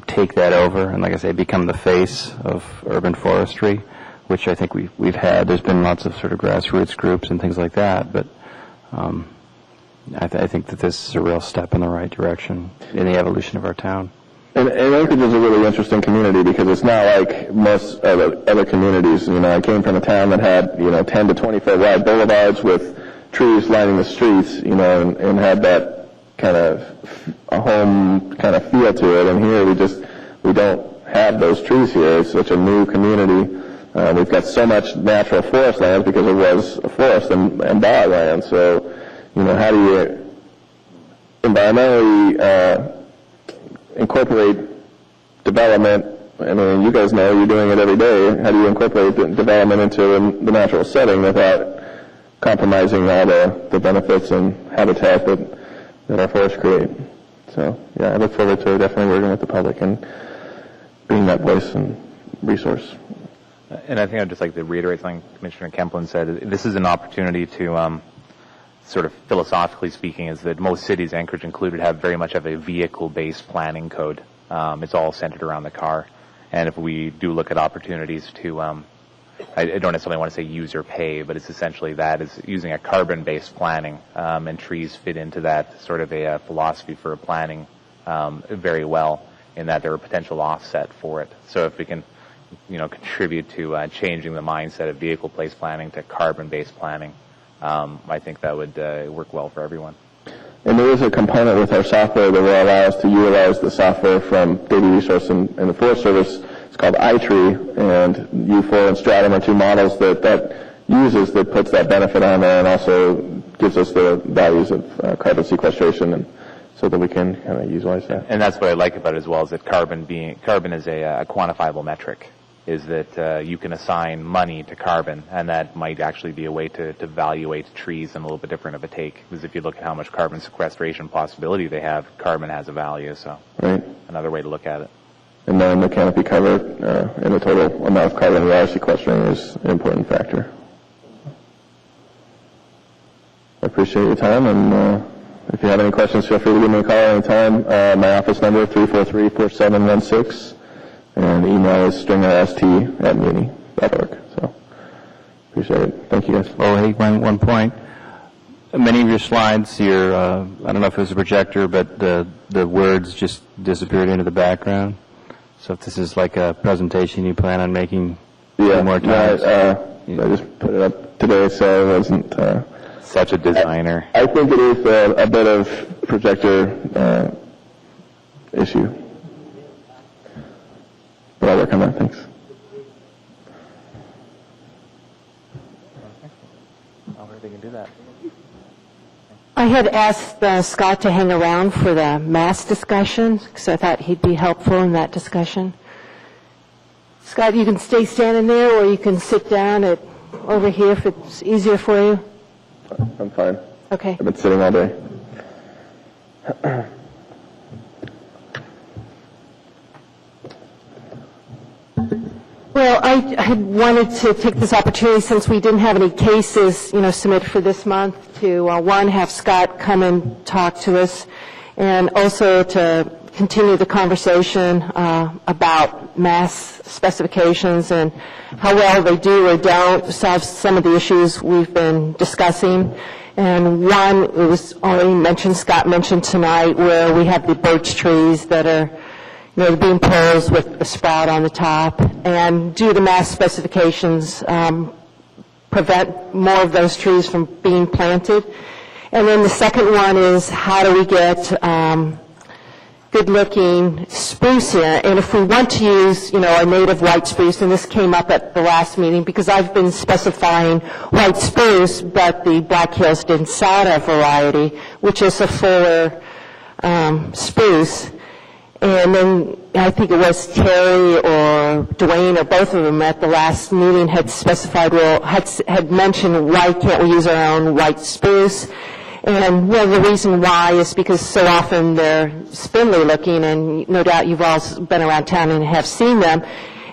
take that over and, like I say, become the face of urban forestry, which I think we've had. There's been lots of sort of grassroots groups and things like that, but I think that this is a real step in the right direction in the evolution of our town. And Anchorage is a really interesting community because it's not like most other communities. I came from a town that had, 10 to 20 foot wide boulevards with trees lining the streets, and had that kind of a home kind of feel to it. And here we don't have those trees here. It's such a new community. We've got so much natural forest land because it was a forest and bog land. So, how do you environmentally incorporate development? I mean, you guys know you're doing it every day. How do you incorporate the development into the natural setting without compromising all the benefits and habitat that our forests create? So, yeah, I look forward to definitely working with the public and being that voice and resource. And I think I'd just like to reiterate something Commissioner Kemplin said. This is an opportunity to, sort of philosophically speaking, is that most cities, Anchorage included, have very much of a vehicle-based planning code. It's all centered around the car. And if we do look at opportunities to, I don't necessarily want to say use or pay, but it's essentially that, is using a carbon-based planning, and trees fit into that sort of a philosophy for planning very well, in that they're a potential offset for it. So if we can contribute to changing the mindset of vehicle-based planning to carbon-based planning, I think that would work well for everyone. And there is a component with our software that will allow us to utilize the software from Data Resource and the Forest Service. It's called iTree, and U4 and Stratum are two models that uses that puts that benefit on there and also gives us the values of carbon sequestration, and so that we can kind of utilize that. And that's what I like about it as well, is that carbon is a quantifiable metric. Is that you can assign money to carbon, and that might actually be a way to evaluate trees in a little bit different of a take. Because if you look at how much carbon sequestration possibility they have, carbon has a value. So, right. Another way to look at it. And then the canopy cover and the total amount of carbon we are sequestering is an important factor. I appreciate your time, and if you have any questions, feel free to give me a call anytime. My office number, 343-4716. And the email is stringerst@muni.org. So, appreciate it. Thank you, guys. Oh, hey, one point. Many of your slides, I don't know if it was a projector, but the words just disappeared into the background. So if this is like a presentation you plan on making more times. I just put it up today, so I wasn't. Such a designer. I think it is a bit of projector issue. But I'll work on that. Thanks. They can do that. I had asked Scott to hang around for the mass discussion, because I thought he'd be helpful in that discussion. Scott, you can stay standing there, or you can sit down over here if it's easier for you. I'm fine. Okay. I've been sitting all day. Well, I had wanted to take this opportunity, since we didn't have any cases, submitted for this month, to, one, have Scott come and talk to us, and also to continue the conversation about mass specifications and how well they do or don't solve some of the issues we've been discussing. And one, it was already mentioned, Scott mentioned tonight, where we have the birch trees that are the beam poles with the sprout on the top, and due to mass specifications, prevent more of those trees from being planted. And then the second one is, how do we get good-looking spruce here? And if we want to use, a native white spruce, and this came up at the last meeting, because I've been specifying white spruce, but the Black Hills densata variety, which is a fuller spruce. And then I think it was Terry or Dwayne or both of them at the last meeting had specified, had mentioned, why can't we use our own white spruce? And the reason why is because so often they're spindly looking, and no doubt you've all been around town and have seen them.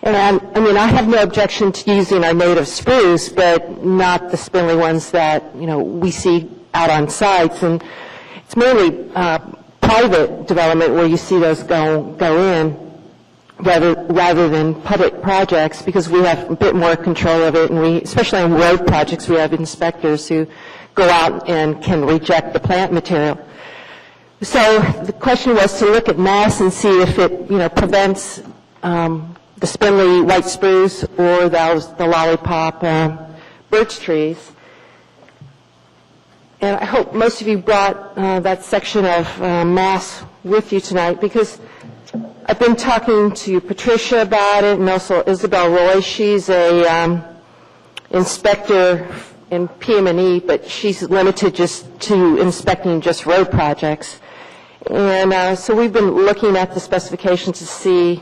And I have no objection to using our native spruce, but not the spindly ones that, we see out on sites. And it's mainly private development where you see those go in rather than public projects, because we have a bit more control of it, and especially on road projects, we have inspectors who go out and can reject the plant material. So the question was to look at mass and see if it prevents the spindly white spruce or the lollipop birch trees. And I hope most of you brought that section of mass with you tonight, because I've been talking to Patricia about it, and also Isabel Roy. She's a inspector in PM&E, but she's limited just to inspecting just road projects. And so we've been looking at the specifications to see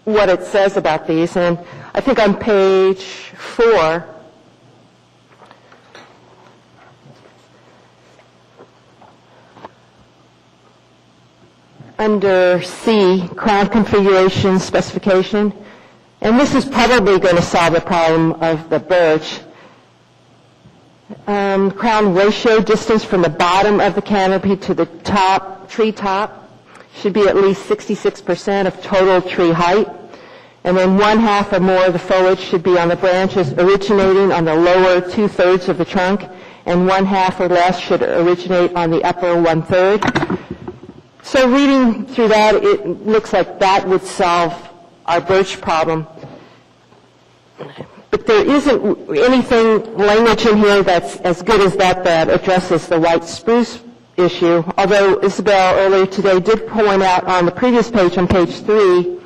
what it says about these. And I think on page 4, under C, crown configuration specification, and this is probably going to solve the problem of the birch. Crown ratio distance from the bottom of the canopy to the tree top should be at least 66% of total tree height, and then 1/2 or more of the foliage should be on the branches originating on the lower 2/3 of the trunk, and 1/2 or less should originate on the upper 1/3. So reading through that, it looks like that would solve our birch problem. But there isn't anything, language in here that's as good as that addresses the white spruce issue, although Isabel earlier today did point out on the previous page, on page 3,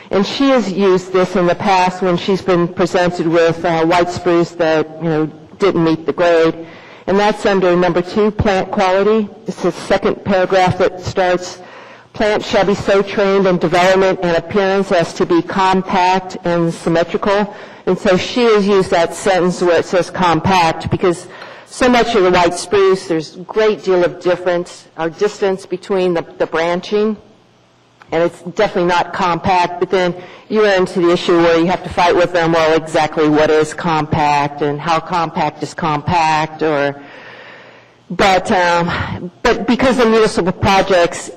and she has used this in the past when she's been presented with white spruce that, didn't meet the grade. And that's under number 2, plant quality. It's the second paragraph that starts, plants shall be so trained in development and appearance as to be compact and symmetrical. And so she has used that sentence where it says compact, because so much of the white spruce, there's a great deal of difference or distance between the branching, and it's definitely not compact. But then you run into the issue where you have to fight with them, well, exactly what is compact and how compact is compact, but because of municipal projects,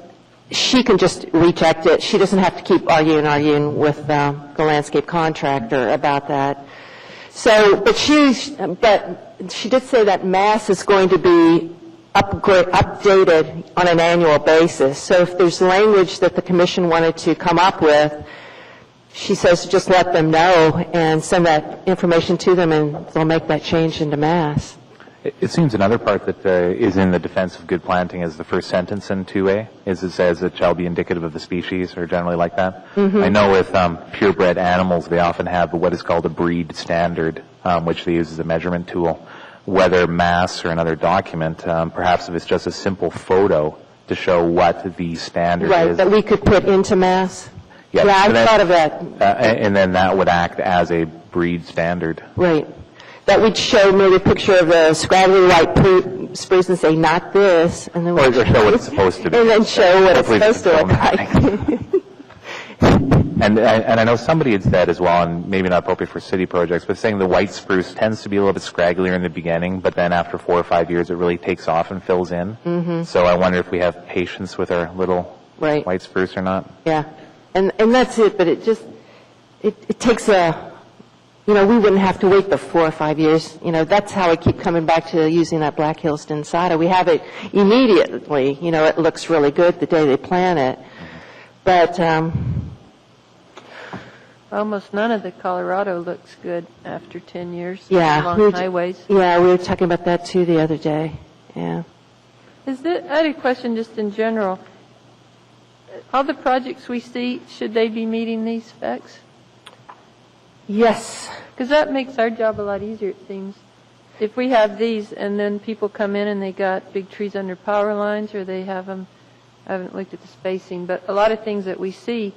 she can just reject it. She doesn't have to keep arguing with the landscape contractor about that. So, but she did say that mass is going to be updated on an annual basis. So if there's language that the commission wanted to come up with, she says just let them know and send that information to them, and they'll make that change into mass. It seems another part that is in the defense of good planting is the first sentence in 2A, is it says it shall be indicative of the species, or generally like that. I know with purebred animals, they often have what is called a breed standard, which they use as a measurement tool. Whether mass or another document, perhaps if it's just a simple photo to show what the standard Right, is. that we could put into mass? Yes, Yeah, so I that- thought of that. And then that would act as a breed standard. Right. That would show maybe a picture of a scraggly white spruce and say, not this, and then Or show what it's supposed to be. and then show what it's Hopefully it's supposed to look controlled. like. And I know somebody had said as well, and maybe not appropriate for city projects, but saying the white spruce tends to be a little bit scragglier in the beginning, but then after 4 or 5 years it really takes off and fills in. Mm-hmm. So I wonder if we have patience with our little Right. white spruce or not. Yeah, and that's it, but it takes we wouldn't have to wait the 4 or 5 years. That's how I keep coming back to using that Black Hills Densata. We have it immediately, it looks really good the day they plant it. But, Almost none of the Colorado looks good after 10 years. yeah. Along highways. Yeah, we were talking about that too the other day, yeah. I had a question just in general. All the projects we see, should they be meeting these specs? Yes, Because that makes our job a lot easier, it seems. If we have these and then people come in and they got big trees under power lines, or they have them, I haven't looked at the spacing, but a lot of things that we see,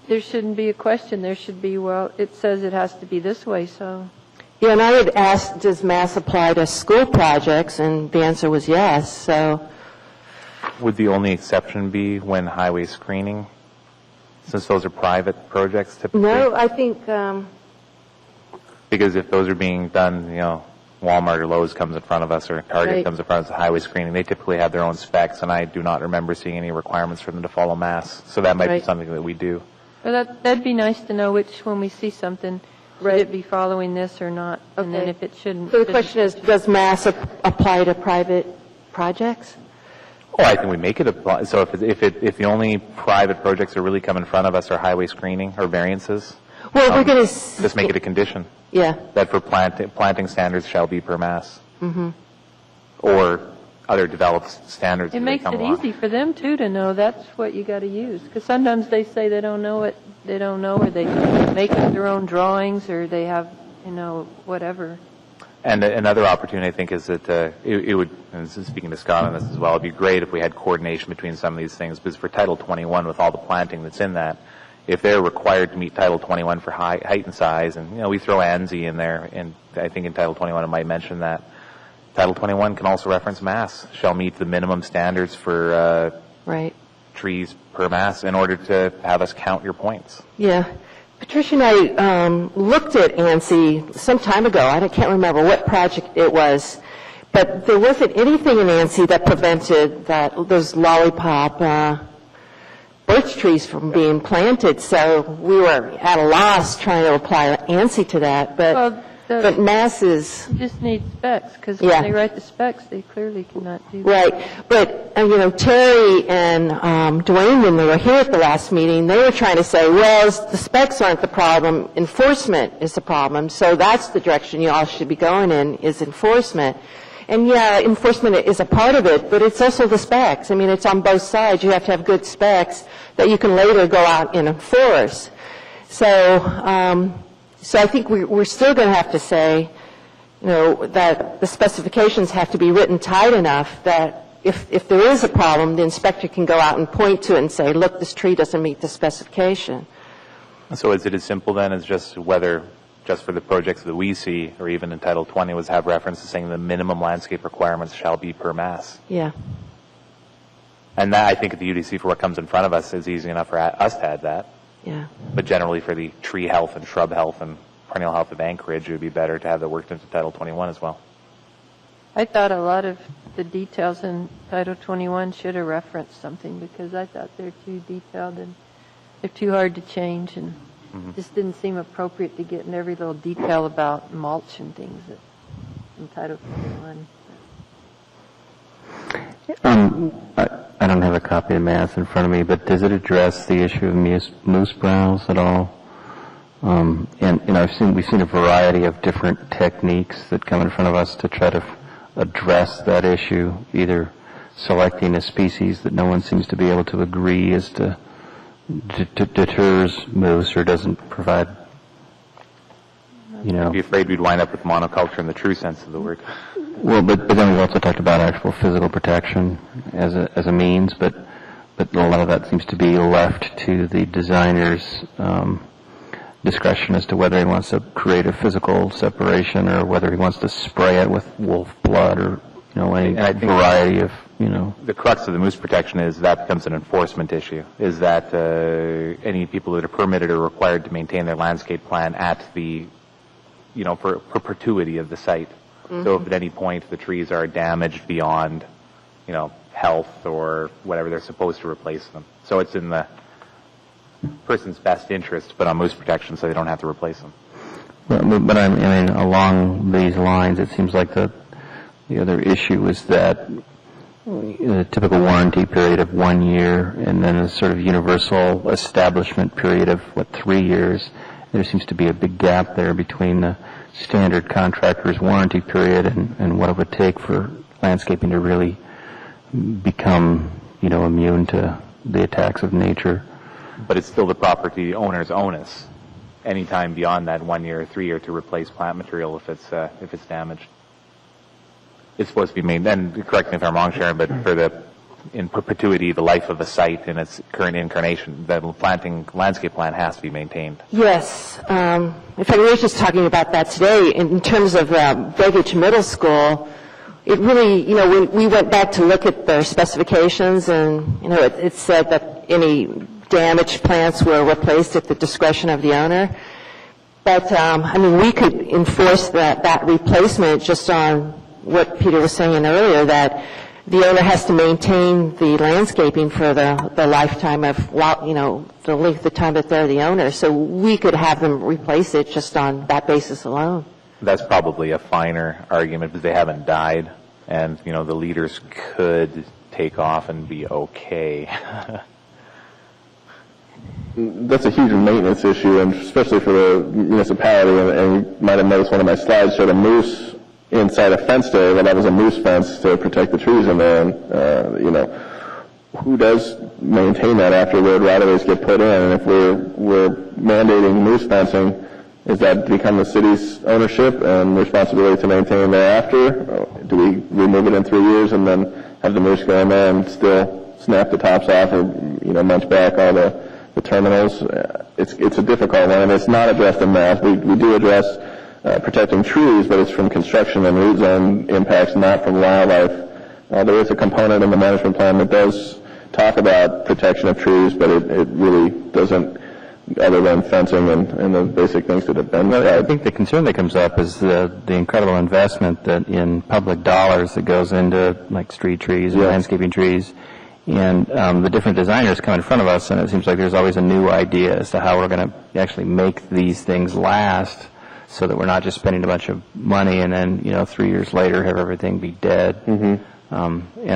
there shouldn't be a question. There should be, well, it says it has to be this way, so. yeah, and I had asked, does mass apply to school projects, and the answer was yes, so, Would the only exception be when highway screening, since those are private projects typically? no, I think, Because if those are being done, Walmart or Lowe's comes in front of us, or Target Right. comes in front of us, highway screening, they typically have their own specs, and I do not remember seeing any requirements for them to follow mass. So that might be Right. something that we do. Well, that'd be nice to know when we see something, should it be following this or not? And then Okay. if it shouldn't. so the question is, does mass apply to private projects? Oh, I think we make it apply. So if the only private projects that really come in front of us are highway screening or variances, Well, we're going to, just make it a condition yeah, that for planting standards shall be per mass. Mm-hmm. Or other developed standards. It as they makes come it along. easy for them, too, to know that's what you got to use. Because sometimes they say they don't know it, or they make up their own drawings, or they have, whatever. And another opportunity, I think, is that it would, and this is speaking to Scott on this as well, it'd be great if we had coordination between some of these things, because for Title 21, with all the planting that's in that, if they're required to meet Title 21 for height and size, and, we throw ANSI in there, and I think in Title 21 it might mention that, Title 21 can also reference mass, shall meet the minimum standards for right, trees per mass in order to have us count your points. yeah. Patricia and I looked at ANSI some time ago. I can't remember what project it was, but there wasn't anything in ANSI that prevented those lollipop birch trees from being planted. So we were at a loss trying to apply ANSI to that. Well, But mass is You just need specs, because Yeah. when they write the specs, they clearly cannot do that. right. But Terry and Dwayne, when they were here at the last meeting, they were trying to say, well, the specs aren't the problem, enforcement is the problem. So that's the direction you all should be going in, is enforcement. And yeah, enforcement is a part of it, but it's also the specs. I mean, it's on both sides. You have to have good specs that you can later go out and enforce. So I think we're still going to have to say, that the specifications have to be written tight enough that if there is a problem, the inspector can go out and point to it and say, look, this tree doesn't meet the specification. So is it as simple then as just whether, just for the projects that we see, or even in Title 20, was have reference to saying the minimum landscape requirements shall be per mass? Yeah. And that, I think, at the UDC for what comes in front of us is easy enough for us to add that. Yeah. But generally for the tree health and shrub health and perennial health of Anchorage, it would be better to have that worked into Title 21 as well. I thought a lot of the details in Title 21 should have referenced something, because I thought they're too detailed and they're too hard to change, and just didn't seem appropriate to get in every little detail about mulch and things in Title 21. I don't have a comment copy of math in front of me, but does it address the issue of moose browse at all? And we've seen a variety of different techniques that come in front of us to try to address that issue, either selecting a species that no one seems to be able to agree as to deters moose or doesn't provide, I'd be afraid we'd wind up with monoculture in the true sense of the word. Well, but then we've also talked about actual physical protection as a means, but a lot of that seems to be left to the designer's discretion as to whether he wants to create a physical separation or whether he wants to spray it with wolf blood or any variety of The crux of the moose protection is that becomes an enforcement issue. Is that any people that are permitted or required to maintain their landscape plan at the for perpetuity of the site. So if at any point the trees are damaged beyond, health or whatever, they're supposed to replace them. So it's in the person's best interest to put on moose protection so they don't have to replace them. But along these lines, it seems like the other issue is that a typical warranty period of 1 year and then a sort of universal establishment period of, 3 years. There seems to be a big gap there between the standard contractor's warranty period and what it would take for landscaping to really become, immune to the attacks of nature. But it's still the property owner's onus anytime beyond that 1 year or 3 year to replace plant material if it's damaged. It's supposed to be maintained, and correct me if I'm wrong, Sharon, but in perpetuity, the life of a site in its current incarnation, the landscape plan has to be maintained. Yes. In fact, we were just talking about that today. In terms of Breakage Middle School, it really, when we went back to look at their specifications, and, it said that any damaged plants were replaced at the discretion of the owner. But, we could enforce that replacement just on what Peter was saying earlier, that the owner has to maintain the landscaping for the lifetime of, the length of time that they're the owner. So we could have them replace it just on that basis alone. That's probably a finer argument because they haven't died, and, the leaders could take off and be okay. That's a huge maintenance issue, and especially for the municipality. And you might have noticed one of my slides showed a moose inside a fenced area. Well, that was a moose fence to protect the trees in there. And who does maintain that after road right-of-ways get put in? And if we're mandating moose fencing, is that become the city's ownership and responsibility to maintain thereafter? Do we remove it in 3 years and then have the moose go in there and still snap the tops off or munch back all the terminals? It's a difficult one, and it's not addressed in math. We do address protecting trees, but it's from construction and root zone impacts, not from wildlife. There is a component in the management plan that does talk about protection of trees, but it really doesn't, other than fencing and the basic things that have been said. I think the concern that comes up is the incredible investment that in public dollars that goes into like street trees and landscaping trees. And the different designers come in front of us, and it seems like there's always a new idea as to how we're going to actually make these things last, so that we're not just spending a bunch of money and then 3 years later have everything be dead. And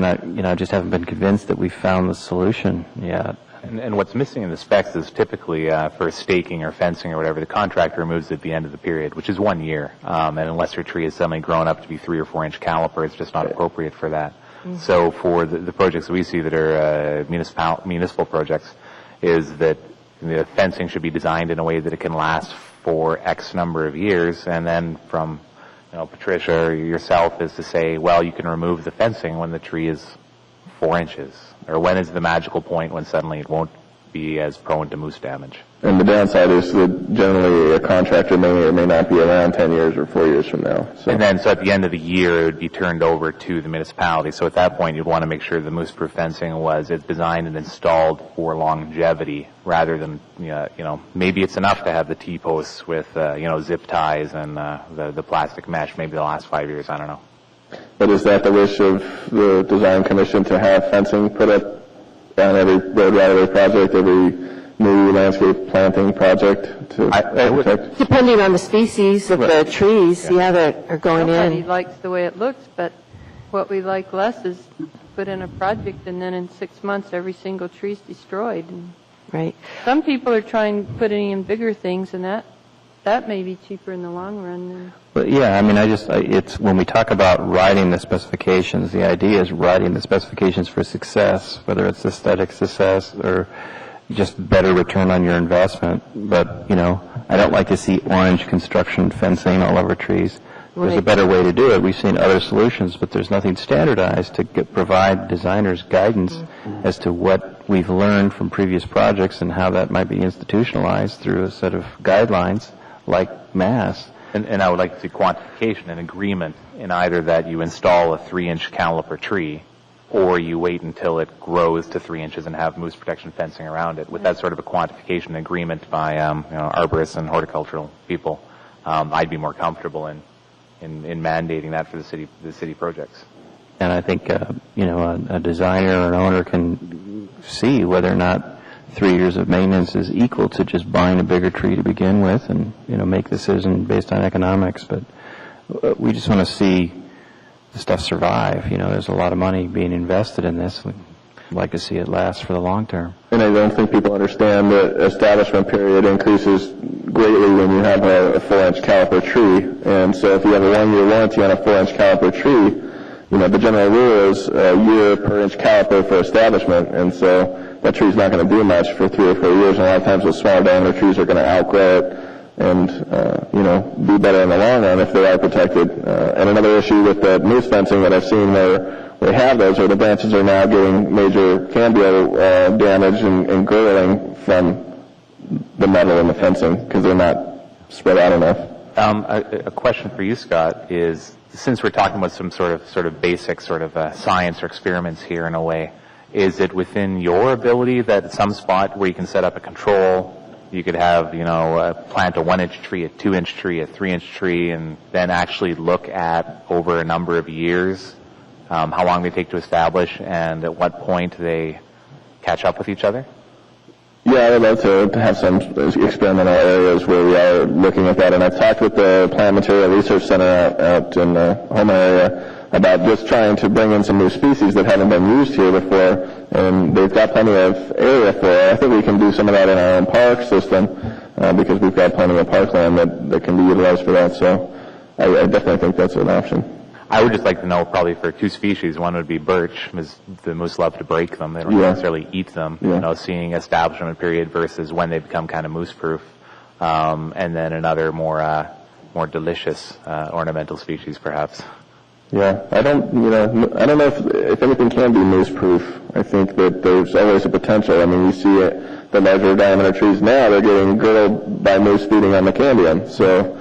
I just haven't been convinced that we've found the solution yet. And what's missing in the specs is typically for staking or fencing or whatever, the contractor removes at the end of the period, which is 1 year. And unless your tree is suddenly grown up to be 3 or 4 inch caliper, it's just not appropriate for that. So for the projects that we see that are municipal projects, is that the fencing should be designed in a way that it can last for X number of years, and then from Patricia or yourself is to say, well, you can remove the fencing when the tree is 4 inches, or when is the magical point when suddenly it won't be as prone to moose damage. And the downside is that generally a contractor may or may not be around 10 years or 4 years from now. So. And then, so at the end of the year, it would be turned over to the municipality. So at that point, you'd want to make sure the moose-proof fencing it's designed and installed for longevity, rather than, maybe it's enough to have the T-posts with, zip ties and the plastic mesh. Maybe the last 5 years, I don't know. But is that the wish of the design commission to have fencing put up on every road right-of-way project, every new landscape planting project to protect? Depending on the species of the trees, that are going Nobody in. likes the way it looks, but what we like less is put in a project and then in 6 months every single tree's destroyed. And Right. some people are trying putting in bigger things, and that may be cheaper in the long run than. But yeah, I mean, it's when we talk about writing the specifications, the idea is writing the specifications for success, whether it's aesthetic success or just better return on your investment. But, I don't like to see orange construction fencing all over trees. There's a better way to do it. We've seen other solutions, but there's nothing standardized to provide designers guidance as to what we've learned from previous projects and how that might be institutionalized through a set of guidelines like MASS. And I would like to see quantification and agreement in either that you install a 3-inch caliper tree or you wait until it grows to 3 inches and have moose protection fencing around it. With that sort of a quantification agreement by arborists and horticultural people, I'd be more comfortable in mandating that for the city projects. And I think, a designer or an owner can see whether or not 3 years of maintenance is equal to just buying a bigger tree to begin with and, make a decision based on economics. But we just want to see the stuff survive. There's a lot of money being invested in this. We'd like to see it last for the long term. And I don't think people understand the establishment period increases greatly when you have a 4-inch caliper tree. And so if you have a 1-year warranty on a 4-inch caliper tree, the general rule is a year per inch caliper for establishment. And so that tree's not going to do much for 3 or 4 years. And a lot of times those small diameter trees are going to outgrow it and, be better in the long run if they are protected. And another issue with the moose fencing that I've seen where we have those, where the branches are now getting major cambio damage and girdling from the metal in the fencing because they're not spread out enough. A question for you, Scott, is since we're talking about some sort of basic science or experiments here in a way, is it within your ability that at some spot where you can set up a control, you could have, plant a 1-inch tree, a 2-inch tree, a 3-inch tree, and then actually look at over a number of years how long they take to establish and at what point they catch up with each other? Yeah, I would love to have some experimental areas where we are looking at that. And I've talked with the Plant Material Research Center out in the Houma area about just trying to bring in some new species that haven't been used here before. And they've got plenty of area for it. I think we can do some of that in our own park system because we've got plenty of parkland that can be utilized for that. So I definitely think that's an option. I would just like to know probably for 2 species. One would be birch, because the moose love to break them. They don't necessarily eat them. Yeah. Seeing establishment period versus when they become kind of moose-proof. And then another more delicious ornamental species, perhaps. Yeah, I don't know if anything can be moose-proof. I think that there's always a potential. I mean, you see the larger diameter trees now, they're getting girdled by moose feeding on the cambium. So,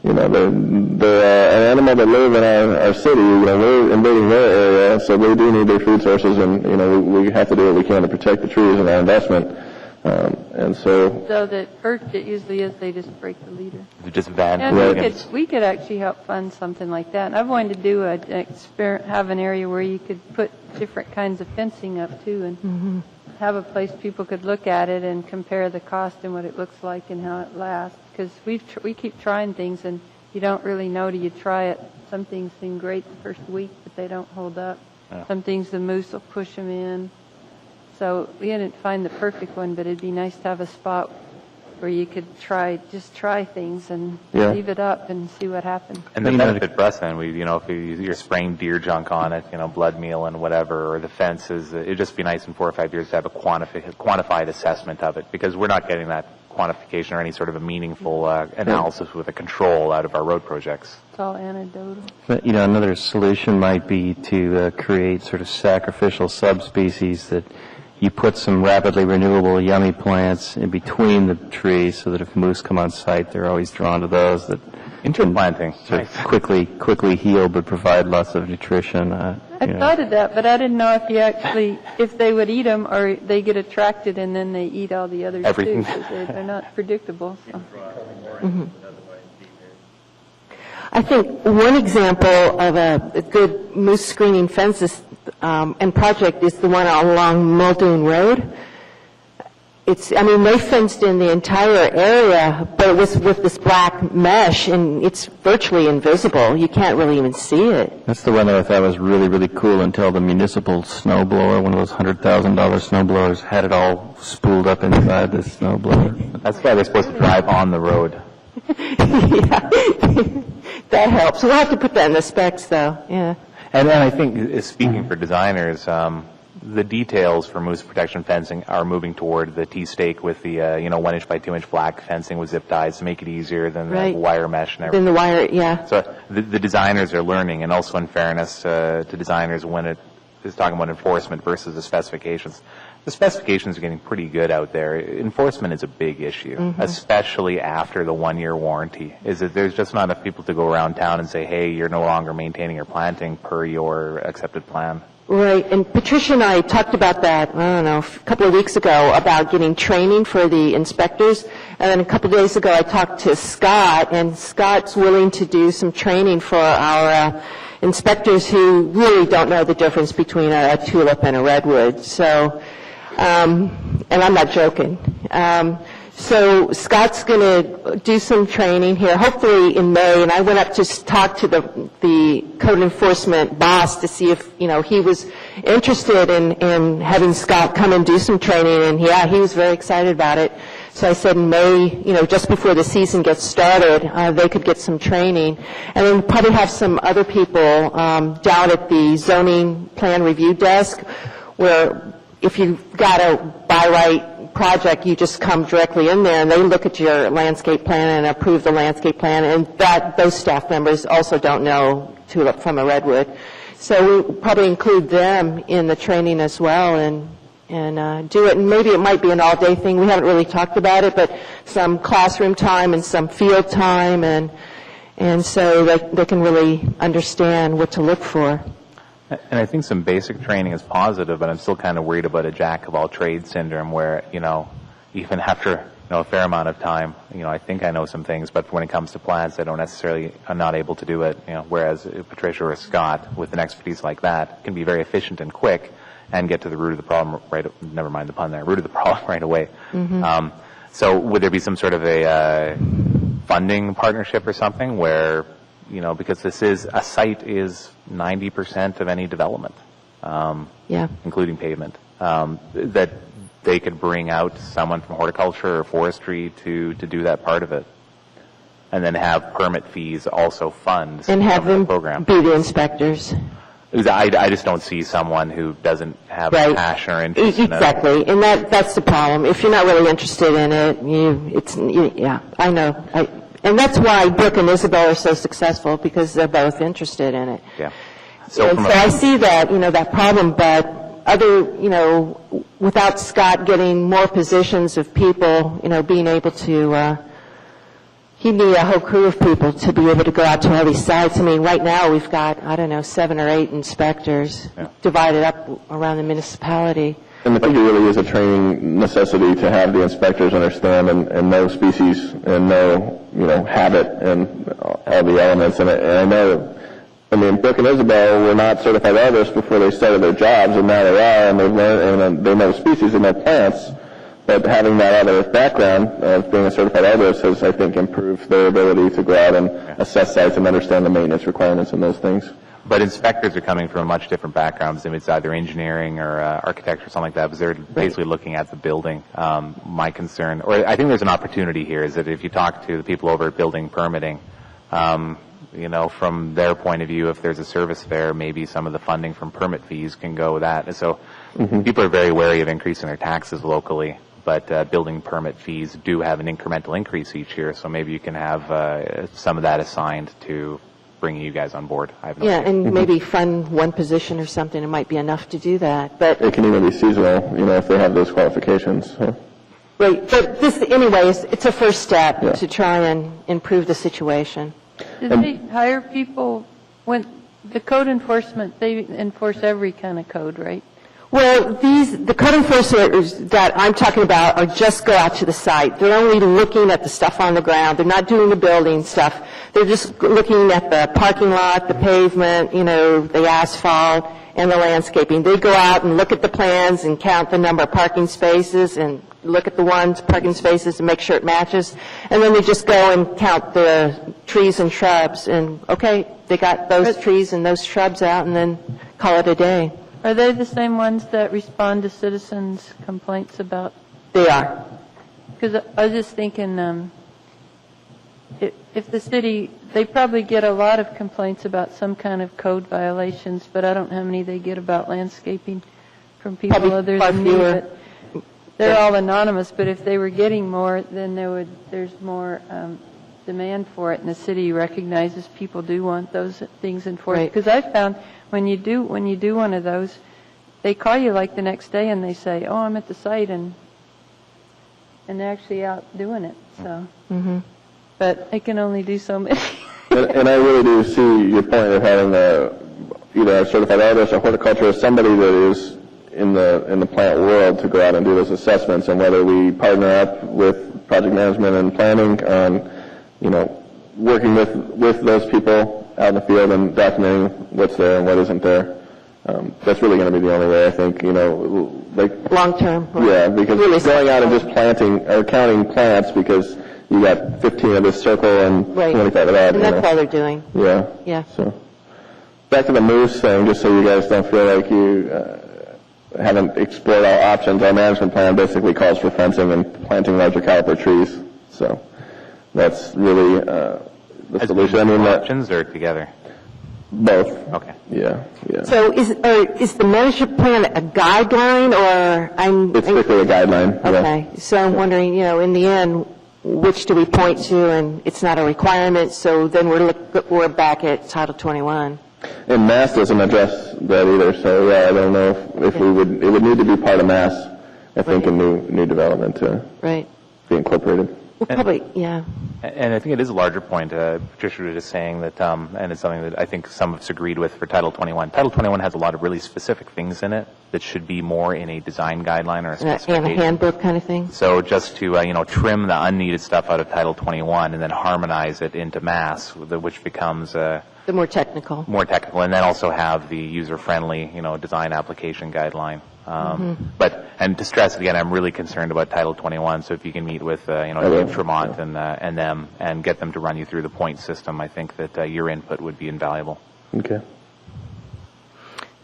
they're an animal that live in our city. We're invading their area, so they do need their food sources, and, we have to do what we can to protect the trees and our investment. And so... So that birch, it usually is, they just break the leader. Just van. And we could actually help fund something like that. And I've wanted to do have an area where you could put different kinds of fencing up too, and have a place people could look at it and compare the cost and what it looks like and how it lasts. Because we keep trying things and you don't really know till you try it. Some things seem great the first week, but they don't hold up. Yeah. Some things the moose will push them in. So we didn't find the perfect one, but it'd be nice to have a spot where you could try things and leave it up and see what happens. And the benefit for us then, if you're spraying deer junk on it, blood meal and whatever, or the fences, it'd just be nice in 4 or 5 years to have a quantified assessment of it, because we're not getting that quantification or any sort of a meaningful analysis with a control out of our road projects. It's all anecdotal. But, another solution might be to create sort of sacrificial subspecies that you put some rapidly renewable yummy plants in between the trees so that if moose come on site, they're always drawn to those that interplanting sort of quickly heal but provide lots of nutrition. I thought of that, but I didn't know if they would eat them or they get attracted and then they eat all the others everything. Too. They're not predictable. So. I think one example of a good moose screening fences and project is the one along Muldoon Road. I mean, they fenced in the entire area, but it was with this black mesh, and it's virtually invisible. You can't really even see it. That's the one that I thought was really, really cool until the municipal snow blower, one of those $100,000 snow blowers, had it all spooled up inside the snow blower. That's why they're supposed to drive on the road. Yeah, that helps. We'll have to put that in the specs, though, yeah. And then I think, speaking for designers, the details for moose protection fencing are moving toward the T-stake with the 1-inch by 2-inch black fencing with zip ties to make it easier than the wire mesh and everything. Then the wire, yeah. So the designers are learning, and also in fairness to designers when it is talking about enforcement versus the specifications. The specifications are getting pretty good out there. Enforcement is a big issue, especially after the 1-year warranty. Is that there's just not enough people to go around town and say, hey, you're no longer maintaining or planting per your accepted plan. Right, and Patricia and I talked about that, I don't know, a couple of weeks ago, about getting training for the inspectors. And then a couple of days ago, I talked to Scott, and Scott's willing to do some training for our inspectors who really don't know the difference between a tulip and a redwood. So, and I'm not joking. So Scott's going to do some training here, hopefully in May, and I went up to talk to the code enforcement boss to see if, he was interested in having Scott come and do some training, and yeah, he was very excited about it. So I said in May, just before the season gets started, they could get some training. And then probably have some other people down at the zoning plan review desk, where if you've got a by right project, you just come directly in there and they look at your landscape plan and approve the landscape plan, and those staff members also don't know tulip from a redwood. So we'll probably include them in the training as well and do it. And maybe it might be an all-day thing. We haven't really talked about it, but some classroom time and some field time, and so they can really understand what to look for. And I think some basic training is positive, but I'm still kind of worried about a jack-of-all-trades syndrome where, even after a fair amount of time, I think I know some things, but when it comes to plants, I'm not able to do it, whereas Patricia or Scott, with an expertise like that, can be very efficient and quick and get to the root of the problem never mind the pun there, root of the problem right away. So would there be some sort of a funding partnership or something where, because a site is 90% of any development, including pavement, that they could bring out someone from horticulture or forestry to do that part of it, and then have permit fees also fund and have them program. Be the inspectors. I just don't see someone who doesn't have a passion or interest in it. Exactly, and that's the problem. If you're not really interested in it, I know. And that's why Brooke and Isabel are so successful, because they're both interested in it. Yeah. So I see that, that problem, but without Scott getting more positions of people, being able to, he'd need a whole crew of people to be able to go out to all these sites. I mean, right now we've got, 7 or 8 inspectors divided up around the municipality. And I think it really is a training necessity to have the inspectors understand and know species and know, habit and all the elements. And I know, Brooke and Isabel were not certified arborists before they started their jobs, and now they are, and they've learned, and they know species and know plants. But having that other background of being a certified arborist has, I think, improved their ability to go out and assess sites and understand the maintenance requirements and those things. But inspectors are coming from much different backgrounds. If it's either engineering or architecture or something like that, because they're basically looking at the building. My concern, or I think there's an opportunity here, is that if you talk to the people over at building permitting, from their point of view, if there's a service fair, maybe some of the funding from permit fees can go with that. And so people are very wary of increasing their taxes locally, but building permit fees do have an incremental increase each year, so maybe you can have some of that assigned to bringing you guys on board. I have no idea. And maybe fund one position or something. It might be enough to do that. But it can even be seasonal, if they have those qualifications. So. Right. But this, anyways, it's a first step to try and improve the situation. Did they hire people when the code enforcement? They enforce every kind of code, right? Well, the code enforcers that I'm talking about are just go out to the site. They're only looking at the stuff on the ground. They're not doing the building stuff. They're just looking at the parking lot, the pavement, the asphalt, and the landscaping. They go out and look at the plans and count the number of parking spaces and look at the parking spaces and make sure it matches. And then they just go and count the trees and shrubs. And, okay, they got those trees and those shrubs out, and then call it a day. Are they the same ones that respond to citizens' complaints about? They are. Because I was just thinking, if the city, they probably get a lot of complaints about some kind of code violations, but I don't know how many they get about landscaping from people Probably other far than me. fewer. But they're all anonymous, but if they were getting more, then there's more demand for it, and the city recognizes people do want those things enforced. Right. Because I found when you do one of those, they call you like the next day and they say, "Oh, I'm at the site," and they're actually out doing it. So, but I can only do so many. And I really do see your point of having either a certified arborist or horticulturist, somebody that is in the plant world to go out and do those assessments, and whether we partner up with project management and planning on, working with those people out in the field and documenting what's there and what isn't there. That's really going to be the only way, I think, like Long term. yeah, because Really going out and just planting or counting plants because you got 15 of this circle and Right. 25 of that. And that's all they're doing. Yeah. Yeah. So back to the moose thing, just so you guys don't feel like you haven't explored all options. Our management plan basically calls for fencing and planting larger caliper trees. So that's really the solution. I mean, Options or together? both. Okay. Yeah. So is the management plan a guideline, or It's strictly a guideline. yeah. Okay, so I'm wondering, in the end, which do we point to, and it's not a requirement, so then we're back at Title 21. And Mass doesn't address that either, so yeah, I don't know if it would need to be part of Mass, I think, in new development to Right. be incorporated. Well, probably, yeah. And I think it is a larger point. Patricia was just saying that, and it's something that I think some of us agreed with for Title 21. Title 21 has a lot of really specific things in it that should be more in a design guideline or a And specification. a handbook kind of thing? So just to, trim the unneeded stuff out of Title 21 and then harmonize it into Mass, which becomes The more technical. more technical, and then also have the user-friendly, design application guideline. And to stress again, I'm really concerned about Title 21. So if you can meet with, Dave Tremont and them and get them to run you through the point system, I think that your input would be invaluable. Okay.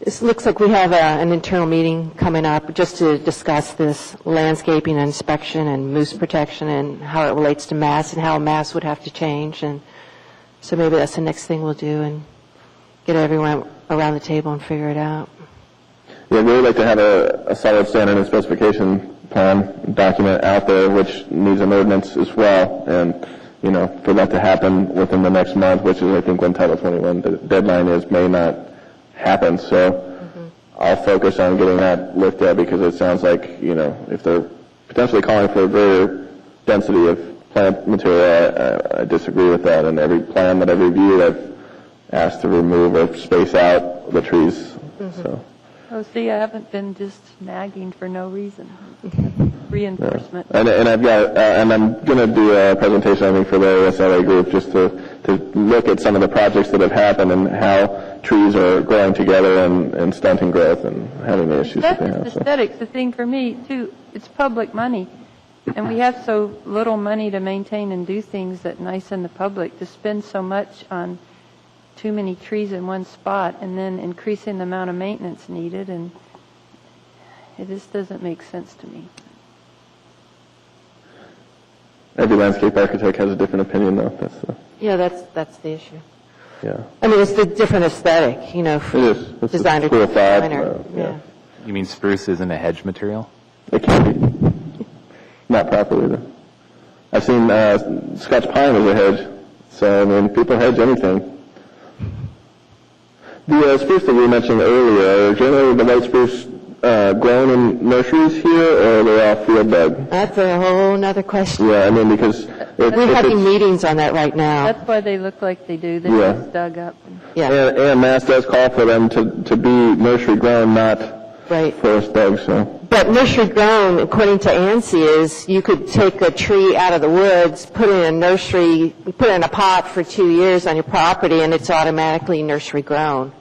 This looks like we have an internal meeting coming up just to discuss this landscaping and inspection and moose protection and how it relates to Mass and how Mass would have to change. And so maybe that's the next thing we'll do and get everyone around the table and figure it out. Yeah, we would like to have a solid standard and specification plan document out there, which needs an ordinance as well. And, for that to happen within the next month, which is, I think, when Title 21 the deadline is, may not happen. So I'll focus on getting that looked at because it sounds like, if they're potentially calling for a greater density of plant material, I disagree with that. And every plan that I've reviewed, I've asked to remove or space out the trees. So. Oh, see, I haven't been just nagging for no reason. Reinforcement. And I've got, and I'm going to do a presentation, I think, for the ASLA group just to look at some of the projects that have happened and how trees are growing together and stunting growth and having the issues that they have. So. Aesthetics, the thing for me, too, it's public money. And we have so little money to maintain and do things that nice in the public, to spend so much on too many trees in one spot and then increasing the amount of maintenance needed, and it just doesn't make sense to me. Every landscape architect has a different opinion, though. Yeah, that's the issue. Yeah. I mean, it's the different aesthetic, It is. It's designer a school of thought. designer. Yeah. You mean spruce isn't a hedge material? It can be. Not properly, though. I've seen Scotch pine as a hedge. So, I mean, people hedge anything. The spruce that we mentioned earlier, generally the white spruce grown in nurseries here, or they're all field dug? That's a whole nother question. Yeah, I mean, because We're having meetings on that right now. That's why they look like they do. They're Yeah. just dug up. Yeah, and Mass does call for them to be nursery grown, not right. forest dug, so. But nursery grown, according to ANSI, is you could take a tree out of the woods, put it in a nursery, put it in a pot for 2 years on your property, and it's automatically nursery grown.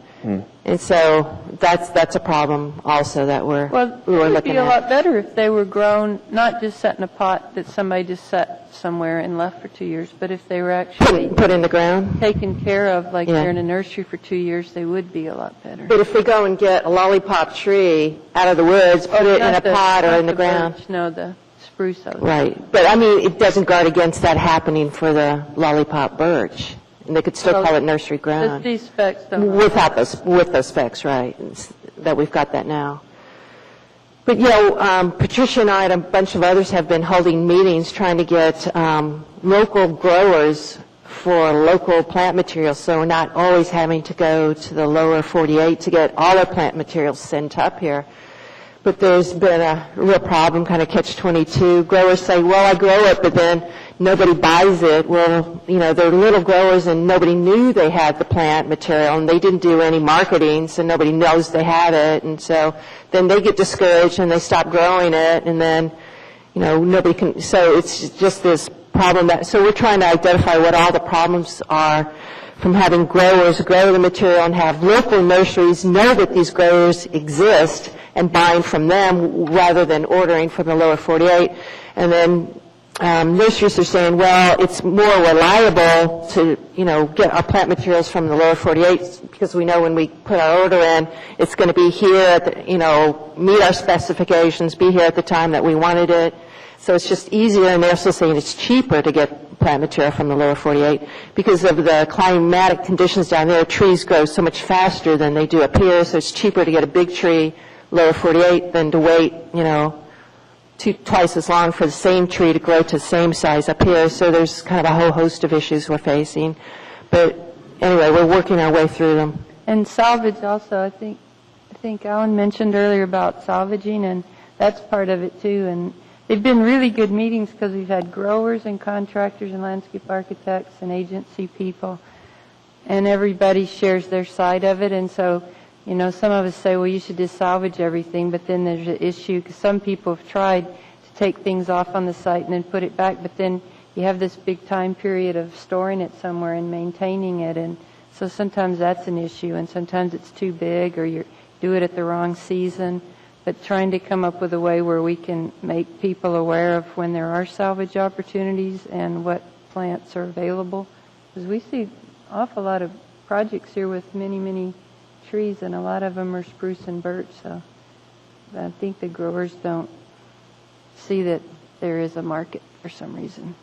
And so that's a problem also that we're Well, it we're would looking be a at. lot better if they were grown, not just set in a pot that somebody just set somewhere and left for 2 years, but if they were actually Put in the ground. taken care of, like Yeah. they're in a nursery for 2 years, they would be a lot better. But if we go and get a lollipop tree out of the woods, put it in a Not the- pot or not in the ground. birch, no, the spruce. I was- Right. But I mean, it doesn't guard against that happening for the lollipop birch. And they could still Well, call it nursery Just ground. these specs don't. With those specs, right, that we've got that now. But, Patricia and I and a bunch of others have been holding meetings trying to get local growers for local plant materials, so we're not always having to go to the lower 48 to get all our plant materials sent up here. But there's been a real problem, kind of catch-22. Growers say, well, I grow it, but then nobody buys it. Well, they're little growers and nobody knew they had the plant material and they didn't do any marketing, so nobody knows they have it. And so then they get discouraged and they stop growing it, and then, nobody can, so it's just this problem so we're trying to identify what all the problems are from having growers grow the material and have local nurseries know that these growers exist and buying from them rather than ordering from the lower 48. And then nurseries are saying, well, it's more reliable to, get our plant materials from the lower 48 because we know when we put our order in, it's going to be here at the, meet our specifications, be here at the time that we wanted it. So it's just easier, and they're also saying it's cheaper to get plant material from the lower 48 because of the climatic conditions down there. Trees grow so much faster than they do up here, so it's cheaper to get a big tree, lower 48, than to wait, twice as long for the same tree to grow to the same size up here. So there's kind of a whole host of issues we're facing. But anyway, we're working our way through them. And salvage also, I think Alan mentioned earlier about salvaging, and that's part of it too. And they've been really good meetings because we've had growers and contractors and landscape architects and agency people, and everybody shares their side of it. And so, some of us say, well, you should just salvage everything, but then there's an issue because some people have tried to take things off on the site and then put it back, but then you have this big time period of storing it somewhere and maintaining it, and so sometimes that's an issue, and sometimes it's too big or you do it at the wrong season. But trying to come up with a way where we can make people aware of when there are salvage opportunities and what plants are available. Because we see an awful lot of projects here with many, many trees, and a lot of them are spruce and birch. So I think the growers don't see that there is a market for some reason.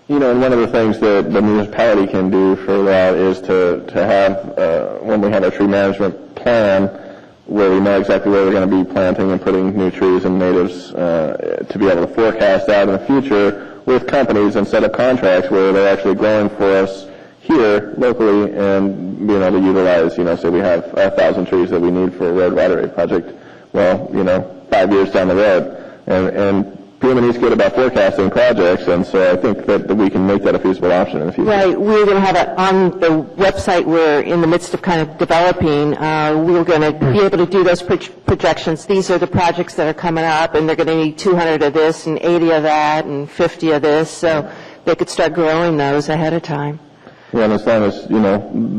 And one of the things that the municipality can do for that is to have, when we have a tree management plan, where we know exactly where we're going to be planting and putting new trees and natives to be able to forecast out in the future with companies instead of contracts where they're actually growing for us here locally and being able to utilize, say we have 1,000 trees that we need for a road right-of-way project. Well, 5 years down the road. And PM&E's good about forecasting projects, and so I think that we can make that a feasible option in the future. Right. We're going to have it on the website we're in the midst of kind of developing. We're going to be able to do those projections. These are the projects that are coming up, and they're going to need 200 of this and 80 of that and 50 of this, so they could start growing those ahead of time. Yeah, and as long as,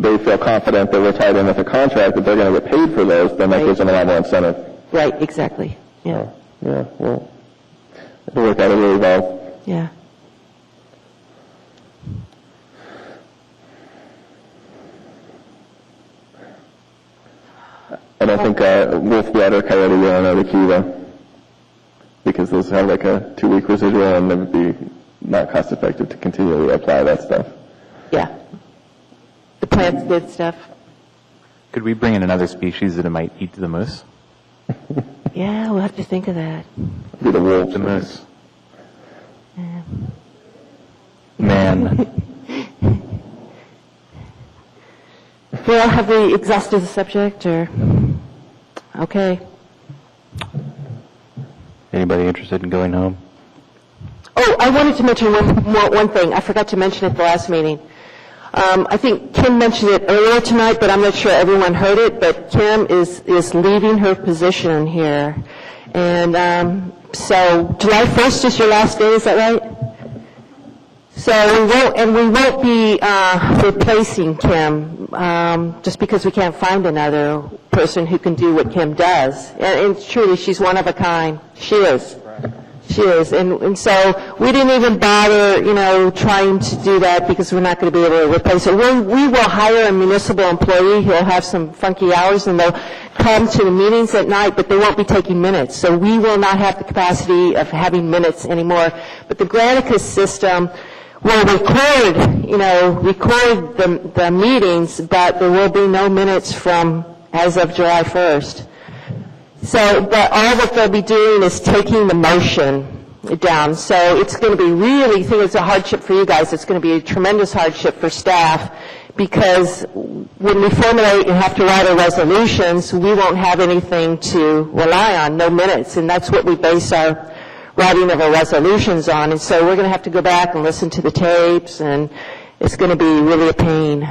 they feel confident that we're tied in with a contract that they're going to get paid for those, then that gives them a lot more incentive. Right, exactly. Yeah. Yeah, well, it'll work out, it'll evolve. Yeah. I don't think Wolfblood or Coyote really know the key, though, because those have like a 2-week residual, and it would be not cost-effective to continually apply that stuff. Yeah. The plant's good stuff. Could we bring in another species that it might eat the moose? Yeah, we'll have to think of that. Be the wolves. The moose. Yeah. Man. Well, have we exhausted the subject, or? Okay. Anybody interested in going home? Oh, I wanted to mention one thing. I forgot to mention it at the last meeting. I think Kim mentioned it earlier tonight, but I'm not sure everyone heard it, but Kim is leaving her position here. And so July 1st is your last day, is that right? So we won't be replacing Kim just because we can't find another person who can do what Kim does. And truly, she's one of a kind. She is. She is. And so we didn't even bother, trying to do that because we're not going to be able to replace her. We will hire a municipal employee who will have some funky hours, and they'll come to the meetings at night, but they won't be taking minutes. So we will not have the capacity of having minutes anymore. But the Granicus system will record the meetings, but there will be no minutes from as of July 1st. So, but all that they'll be doing is taking the motion down. So it's going to be really, I think it's a hardship for you guys. It's going to be a tremendous hardship for staff because when we formulate and have to write our resolutions, we won't have anything to rely on, no minutes. And that's what we base our writing of our resolutions on. And so we're going to have to go back and listen to the tapes, and it's going to be really a pain.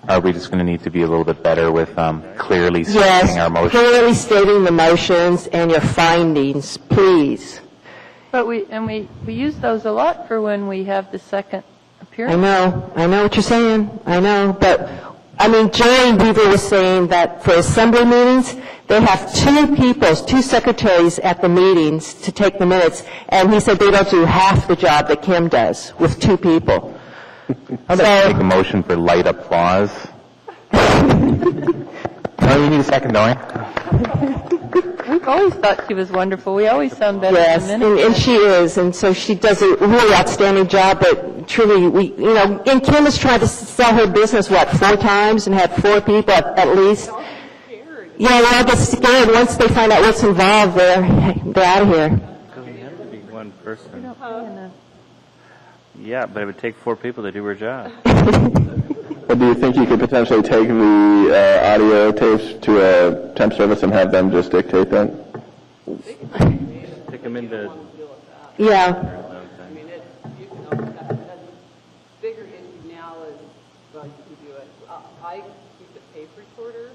Are we just going to need to be a little bit better with clearly stating Yes, our motions? clearly stating the motions and your findings, please. But we use those a lot for when we have the second appearance. I know what you're saying. I know, but Jerry Weaver was saying that for assembly meetings, they have two secretaries at the meetings to take the minutes, and he said they don't do half the job that Kim does with 2 people. I'd like to make a motion for light applause. Oh, you need a second, don't we? We've always thought she was wonderful. We always sound better Yes, than minutes. and she is, and so she does a really outstanding job, but truly, and Kim has tried to sell her business, 4 times, and had 4 people at least. Yeah, they all get scared. Once they find out what's involved, they're out of here. Doesn't have to be one person. We don't pay enough. Yeah, but it would take 4 people to do her job. Well, do you think you could potentially take the audio tapes to a temp service and have them just dictate that? Take them into... Yeah. I mean, you can always have, the bigger issue now is, well, you can do it. I keep a tape recorder,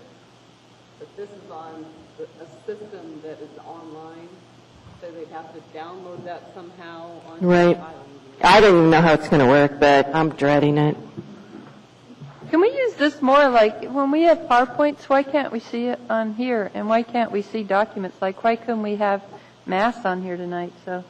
but this is on a system that is online, so they'd have to download that somehow. Right. I don't even know how it's going to work, but I'm dreading it. Can we use this more like when we have PowerPoints, why can't we see it on here? And why can't we see documents? Like, why couldn't we have mass on here tonight? So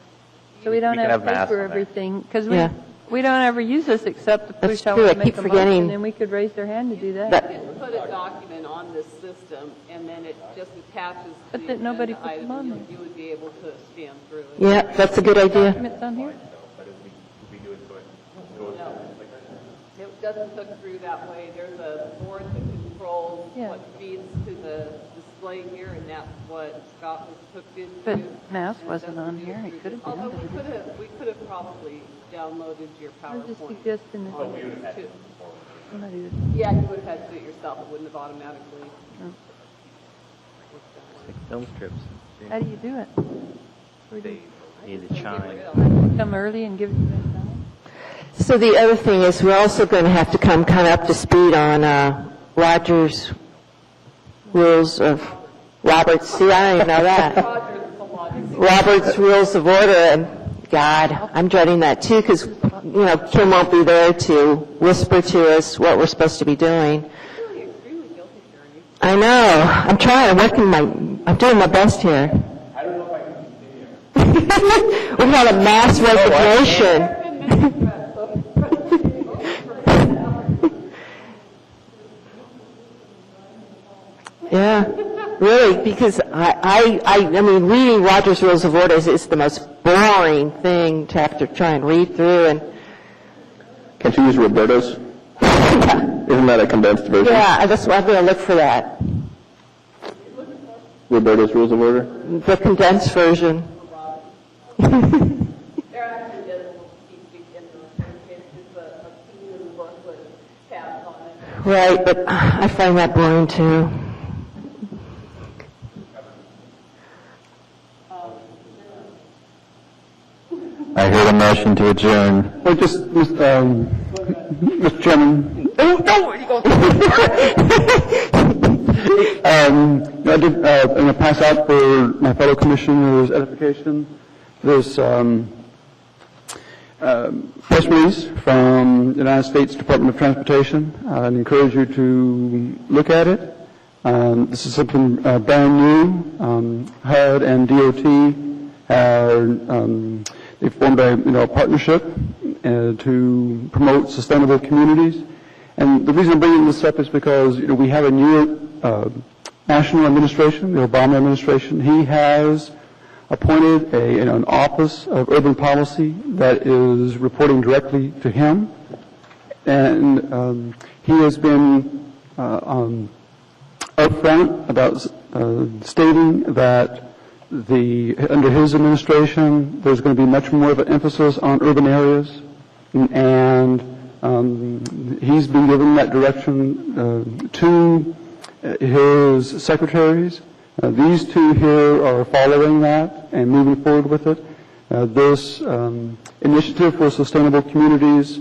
we don't We can have have mass paper on there. everything. Because Yeah. we don't ever use this except to That's push how true. we I make keep a forgetting. motion, and we could raise their hand to do that. That- You can put a document on this system, and then it just attaches to But the that nobody agenda puts them item, on and there. you would be able to scan through it. Yeah, that's a good idea. Documents on here? It doesn't hook through that way. There's a board that controls Yeah. what feeds to the display here, and that's what Scott was hooked into. But mass And it wasn't doesn't on do here. it It through could have the- been. Although we could have probably downloaded your I'm just PowerPoint. suggesting that too. somebody would. Yeah, you would have had to do it yourself. It wouldn't have automatically. Film strips. How do you do it? Where do you Need to chime. come early and give it to them? So the other thing is we're also going to have to come kind of up to speed on Roger's rules of Robert's. See, I don't even know that. Robert's rules of order, and God, I'm dreading that too because Kim won't be there to whisper to us what we're supposed to be doing. I know. I'm trying. I'm doing my best here. I don't know if I can continue. We had a mass resignation. Yeah, really, because I mean, reading Roger's Rules of Order is the most boring thing to have to try and read through. And Can't you use Roberto's? Isn't that a condensed version? yeah, that's why I'm going to look for that, Roberto's Rules of Order? the condensed version. There actually is teaching in it's just a piece of book with tabs on it. Right, but I find that boring too. I heard a motion to adjourn. Well, just, Mr. Chairman. I did, I'm going to pass out for my fellow commissioners' edification. There's press release from the United States Department of Transportation. I'd encourage you to look at it. This is something brand new. HUD and DOT they formed a partnership to promote sustainable communities. And the reason I'm bringing this up is because we have a new national administration, the Obama administration. He has appointed an Office of Urban Policy that is reporting directly to him. And he has been upfront about stating that under his administration, there's going to be much more of an emphasis on urban areas. And he's been given that direction to his secretaries. These two here are following that and moving forward with it. This initiative for sustainable communities,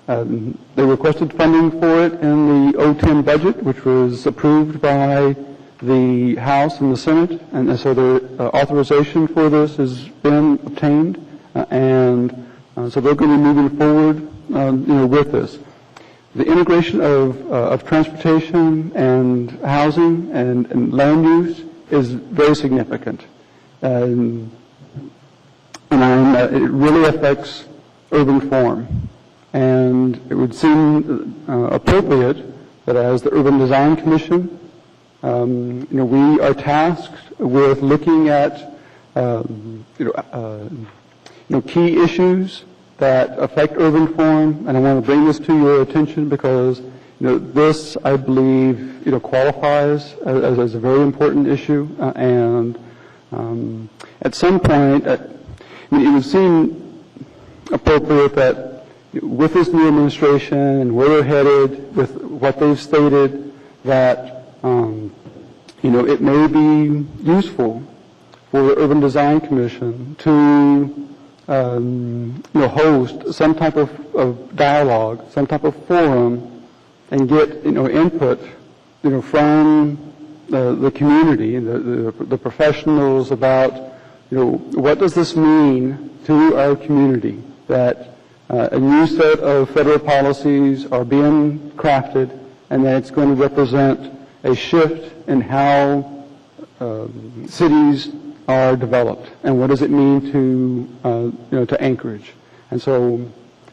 they requested funding for it in the 2010 budget, which was approved by the House and the Senate, and so the authorization for this has been obtained, and so they're going to be moving forward, with this. The integration of transportation and housing and land use is very significant, and it really affects urban form. And it would seem appropriate that as the Urban Design Commission, we are tasked with looking at key issues that affect urban form, and I want to bring this to your attention because this, I believe, qualifies as a very important issue, and at some point, it would seem appropriate that with this new administration and where they're headed, with what they've stated, that it may be useful for the Urban Design Commission to host some type of dialogue, some type of forum, and get input from the community, the professionals about what does this mean to our community that a new set of federal policies are being crafted, and that it's going to represent a shift in how cities are developed, and what does it mean to Anchorage. And so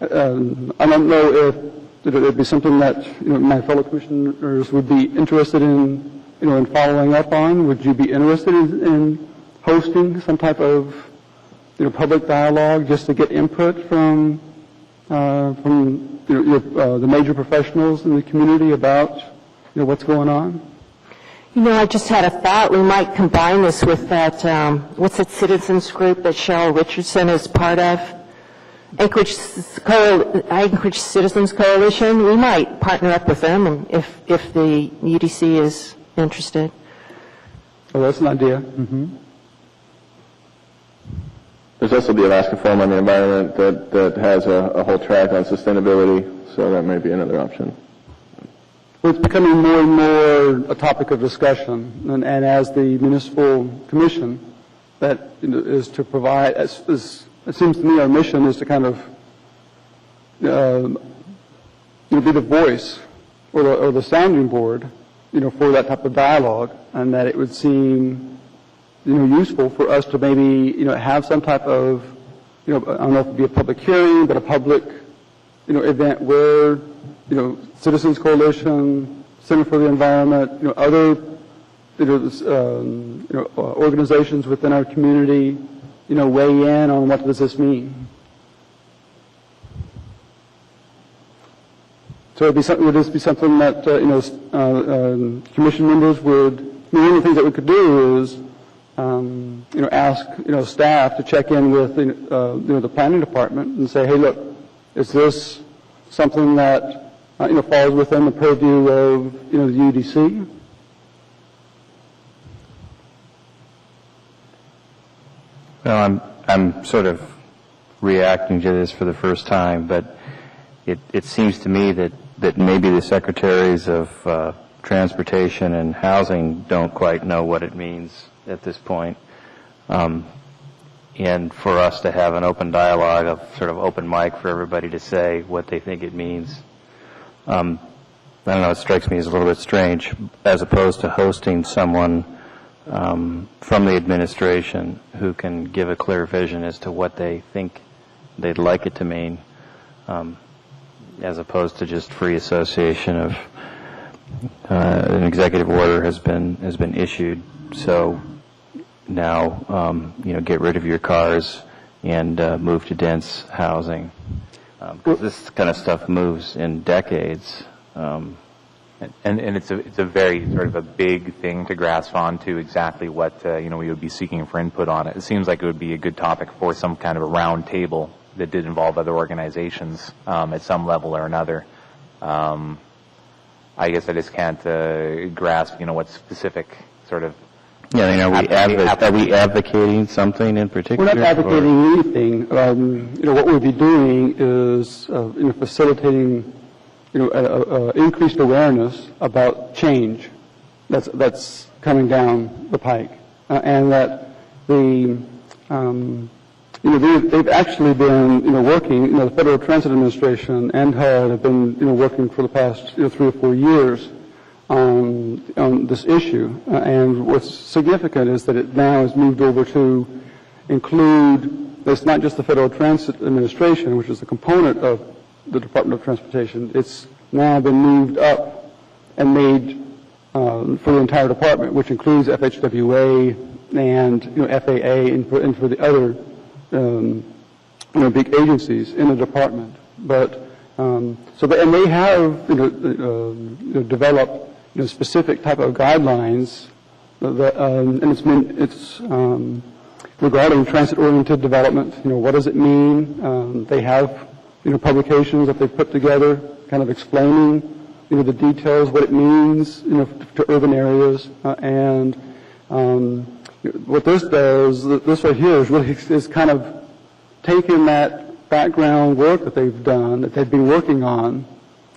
I don't know if it would be something that my fellow commissioners would be interested in following up on. Would you be interested in hosting some type of public dialogue just to get input from the major professionals in the community about what's going on? I just had a thought. We might combine this with that, what's that citizens group that Cheryl Richardson is part of? Anchorage Citizens Coalition. We might partner up with them, and if the UDC is interested. Oh, that's an idea. Mm-hmm. There's also the Alaska Forum on the Environment that has a whole track on sustainability, so that may be another option. Well, it's becoming more and more a topic of discussion, and as the municipal commission, that is to provide. It seems to me our mission is to kind of be the voice or the sounding board, for that type of dialogue, and that it would seem useful for us to maybe have some type of I don't know if it would be a public hearing, but a public event where Citizens Coalition, Center for the Environment, other organizations within our community weigh in on what does this mean. So would this be something that commission members would? One of the things that we could do is ask staff to check in with the planning department and say, hey, look, is this something that falls within the purview of the UDC? Well, I'm sort of reacting to this for the first time, but it seems to me that maybe the secretaries of transportation and housing don't quite know what it means at this point. and for us to have an open dialogue, of sort of open mic for everybody to say what they think it means. I don't know, it strikes me as a little bit strange, as opposed to hosting someone from the administration who can give a clear vision as to what they think they'd like it to mean, as opposed to just free association of an executive order has been issued. So now, get rid of your cars and move to dense housing. 'Cause this kind of stuff moves in decades. And it's a very sort of a big thing to grasp onto exactly what we would be seeking for input on it. It seems like it would be a good topic for some kind of a round table that did involve other organizations at some level or another. I guess I just can't grasp what specific sort of. Yeah, are we advocating something in particular? We're not advocating anything. What we'll be doing is facilitating increased awareness about change that's coming down the pike, and that they've actually been working. The Federal Transit Administration and HUD have been working for the past 3 or 4 years on this issue. And what's significant is that it now has moved over to include. It's not just the Federal Transit Administration, which is a component of the Department of Transportation. It's now been moved up and made for the entire department, which includes FHWA and FAA and for the other big agencies in the department. But and they have developed specific type of guidelines that, and it's regarding transit-oriented development. What does it mean? They have publications that they've put together, kind of explaining the details, what it means to urban areas, and what this does, this right here is kind of taking that background work that they've done, that they've been working on,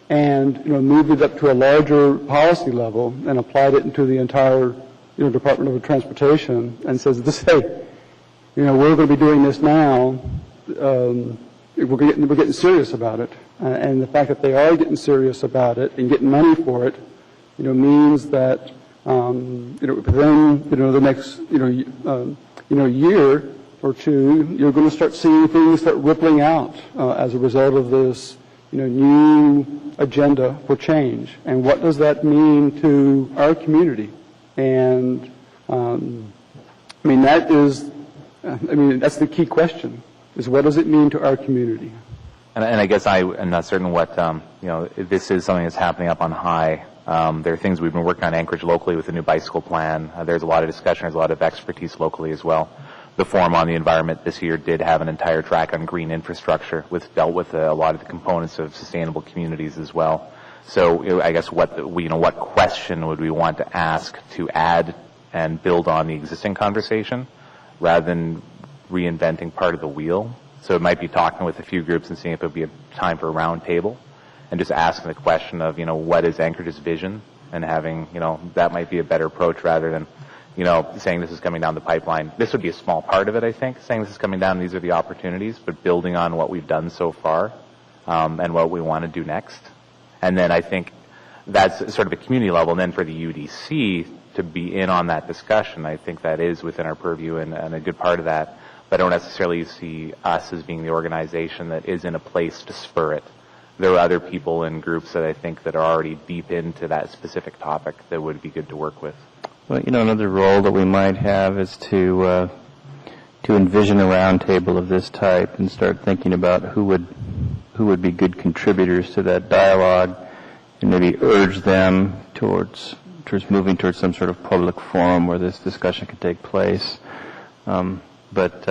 and moved it up to a larger policy level and applied it into the entire Department of Transportation, and says this, hey, we're going to be doing this now. We're getting serious about it, and the fact that they are getting serious about it and getting money for it, means that within the next year or two, you're going to start seeing things start rippling out as a result of this new agenda for change. And what does that mean to our community? And that's the key question. Is what does it mean to our community? And I guess I am not certain what, if this is something that's happening up on high. There are things we've been working on Anchorage locally with the new bicycle plan. There's a lot of discussion. There's a lot of expertise locally as well. The Forum on the Environment this year did have an entire track on green infrastructure, which dealt with a lot of the components of sustainable communities as well. So I guess what question would we want to ask to add and build on the existing conversation rather than reinventing part of the wheel? So it might be talking with a few groups and seeing if it would be a time for a round table and just asking the question of, what is Anchorage's vision, and having, that might be a better approach rather than, saying this is coming down the pipeline. This would be a small part of it, I think, saying this is coming down, these are the opportunities, but building on what we've done so far and what we want to do next. And then I think that's sort of a community level. And then for the UDC to be in on that discussion, I think that is within our purview and a good part of that. But I don't necessarily see us as being the organization that is in a place to spur it. There are other people and groups that I think that are already deep into that specific topic that would be good to work with. Well, another role that we might have is to envision a roundtable of this type and start thinking about who would be good contributors to that dialogue, and maybe urge them towards moving towards some sort of public forum where this discussion could take place. But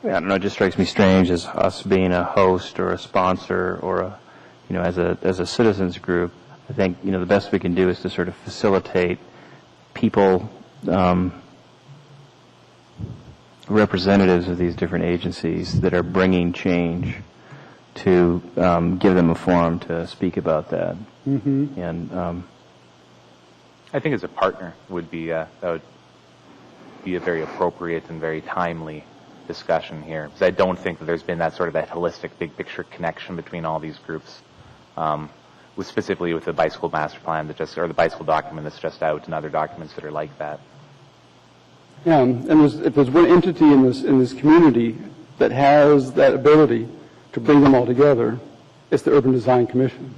I don't know, it just strikes me strange as us being a host or a sponsor or as a citizens group. I think the best we can do is to sort of facilitate people, representatives of these different agencies that are bringing change, to give them a forum to speak about that. Mm-hmm. And I think as a partner would be that would be a very appropriate and very timely discussion here, because I don't think that there's been that sort of that holistic, big picture connection between all these groups, specifically with the bicycle master plan or the bicycle document that's just out, and other documents that are like that. Yeah, and if there's one entity in this community that has that ability to bring them all together, it's the Urban Design Commission.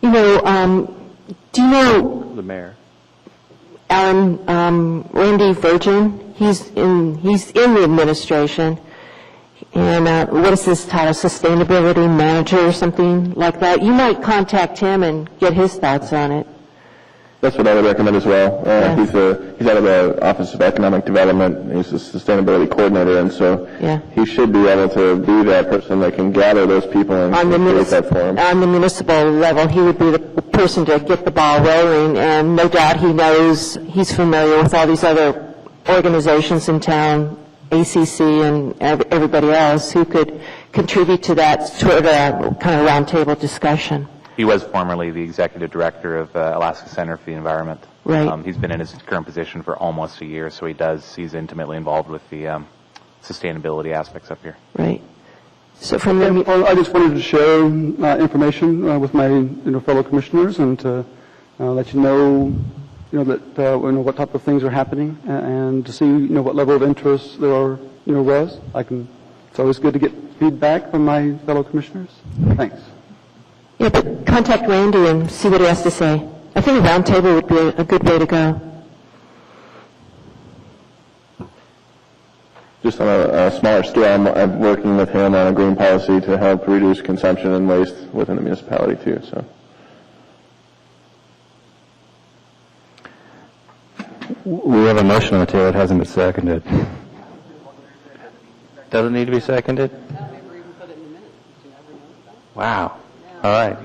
You know, do you know The mayor. Alan, Randy Virgin? He's in the administration. And what is this title? Sustainability Manager or something like that? You might contact him and get his thoughts on it. That's what I would recommend as well. He's out of the Office of Economic Development. He's the sustainability coordinator, and so he should be able to be that person that can gather those people and create that forum. On the municipal level, he would be the person to get the ball rolling, and no doubt he's familiar with all these other organizations in town, ACC and everybody else, who could contribute to that sort of kind of roundtable discussion. He was formerly the executive director of Alaska Center for the Environment. Right. He's been in his current position for almost a year, so he's intimately involved with the sustainability aspects up here. Right. So from I just wanted to share information with my fellow commissioners and to let you know that what type of things are happening and to see what level of interest there are was. It's always good to get feedback from my fellow commissioners. Thanks. Yeah, but contact Randy and see what he has to say. I think a roundtable would be a good way to go. Just on a smaller scale, I'm working with him on a green policy to help reduce consumption and waste within the municipality too. So, We have a motion on the table. It hasn't been seconded. Doesn't need to be seconded? Maybe we can put it in the minutes, did you ever notice that? Wow. All right.